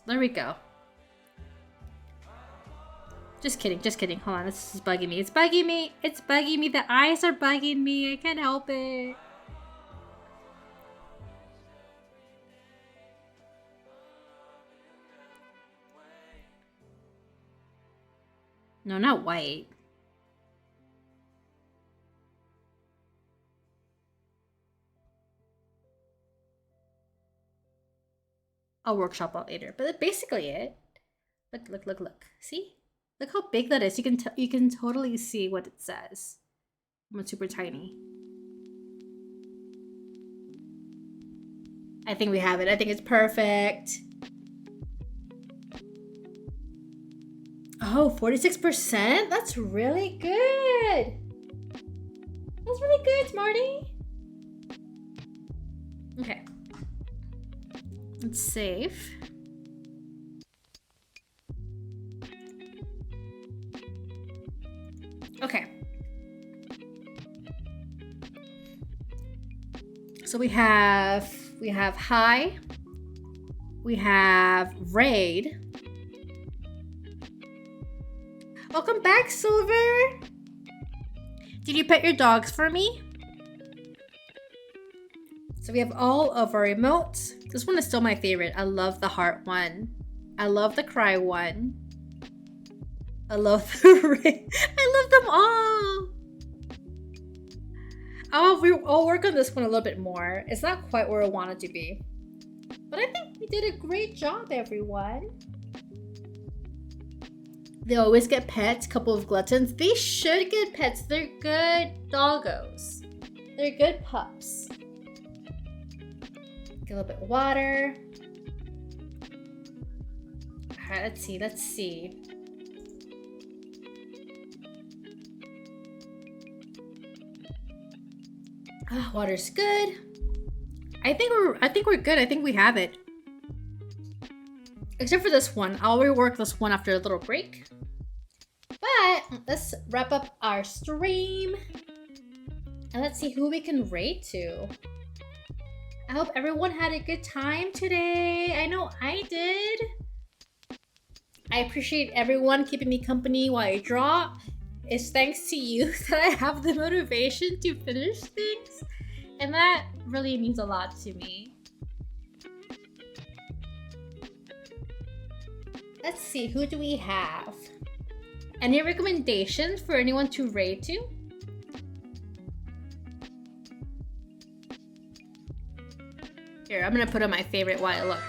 There we go. Just kidding, just kidding. Hold on, this is bugging me. It's bugging me. It's bugging me. The eyes are bugging me. I can't help it. No, not white. I'll workshop out later. But that's basically it. Look, look, look, look. See? Look how big that is. You can totally see what it says. It's super tiny. I think we have it. I think it's perfect. Oh, 46%? That's really good. That's really good, Smarty. Okay. Let's save. Okay. So we have high. We have raid. Welcome back, Silver. Did you pet your dogs for me? So we have all of our emotes. This one is still my favorite. I love the heart one. I love the cry one. I love the I love them all. I'll work on this one a little bit more. It's not quite where I want it to be. But I think we did a great job, everyone. They always get pets, couple of gluttons. They should get pets. They're good doggos. They're good pups. Get a little bit of water. Alright, let's see, let's see. Water's good. I think we're good. I think we have it. Except for this one. I'll rework this one after a little break. But let's wrap up our stream. And let's see who we can rate to. I hope everyone had a good time today. I know I did. I appreciate everyone keeping me company while I draw. It's thanks to you that I have the motivation to finish things. And that really means a lot to me. Let's see, who do we have? Any recommendations for anyone to rate to? Here, I'm gonna put on my favorite while I look.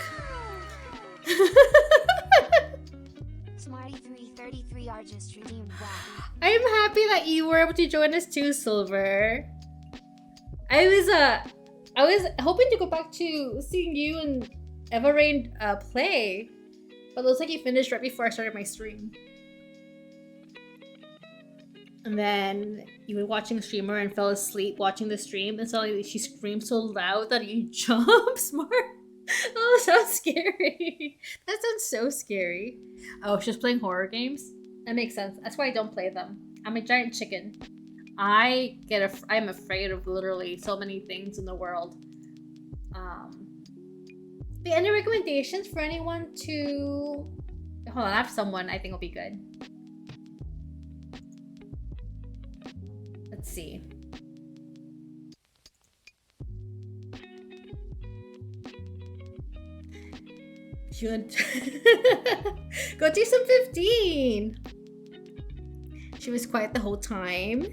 Smarty333 are just redeemed. Wow. I'm happy that you were able to join us too, Silver. I was hoping to go back to seeing you and Eva Rain play, but it looks like you finished right before I started my stream. And then you were watching the streamer and fell asleep watching the stream, and suddenly she screamed so loud that you jumped. Smart. Oh, that sounds scary. That sounds so scary. Oh, she's playing horror games? That makes sense. That's why I don't play them. I'm a giant chicken. I'm afraid of literally so many things in the world. Any recommendations for anyone to... Hold on, I have someone I think will be good. Let's see. Go do some 15. She was quiet the whole time.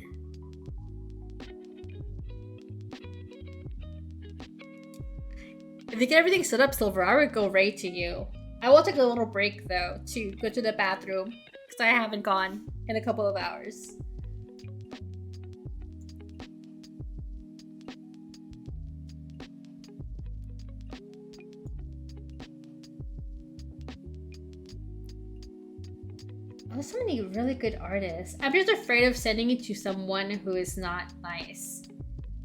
If you get everything set up, Silver, I would go right to you. I will take a little break though to go to the bathroom because I haven't gone in a couple of hours. There's so many really good artists. I'm just afraid of sending it to someone who is not nice.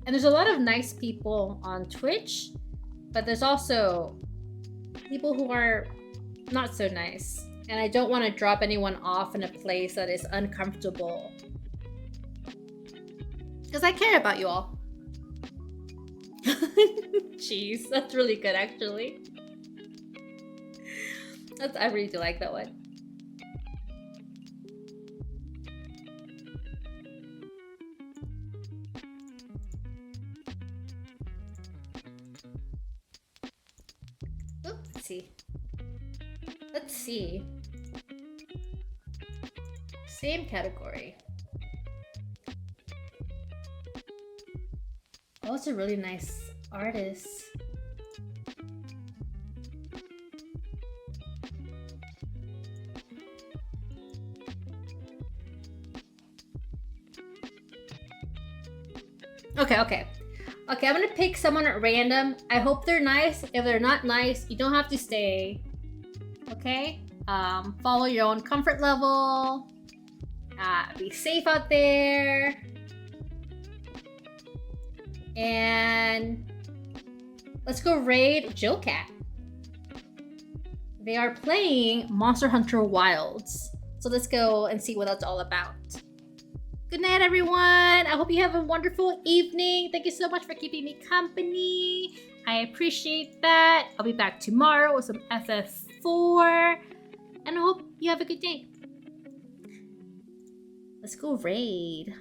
And there's a lot of nice people on Twitch, but there's also people who are not so nice. And I don't want to drop anyone off in a place that is uncomfortable. Because I care about you all. Jeez, that's really good actually. I really do like that one. Let's see. Same category. Oh, it's a really nice artist. Okay, I'm gonna pick someone at random. I hope they're nice. If they're not nice, you don't have to stay. Okay? Follow your own comfort level. Be safe out there. And let's go raid Jill Cat. They are playing Monster Hunter Wilds. So let's go and see what that's all about. Good night, everyone. I hope you have a wonderful evening. Thank you so much for keeping me company. I appreciate that. I'll be back tomorrow with some FF4. And I hope you have a good day. Let's go raid.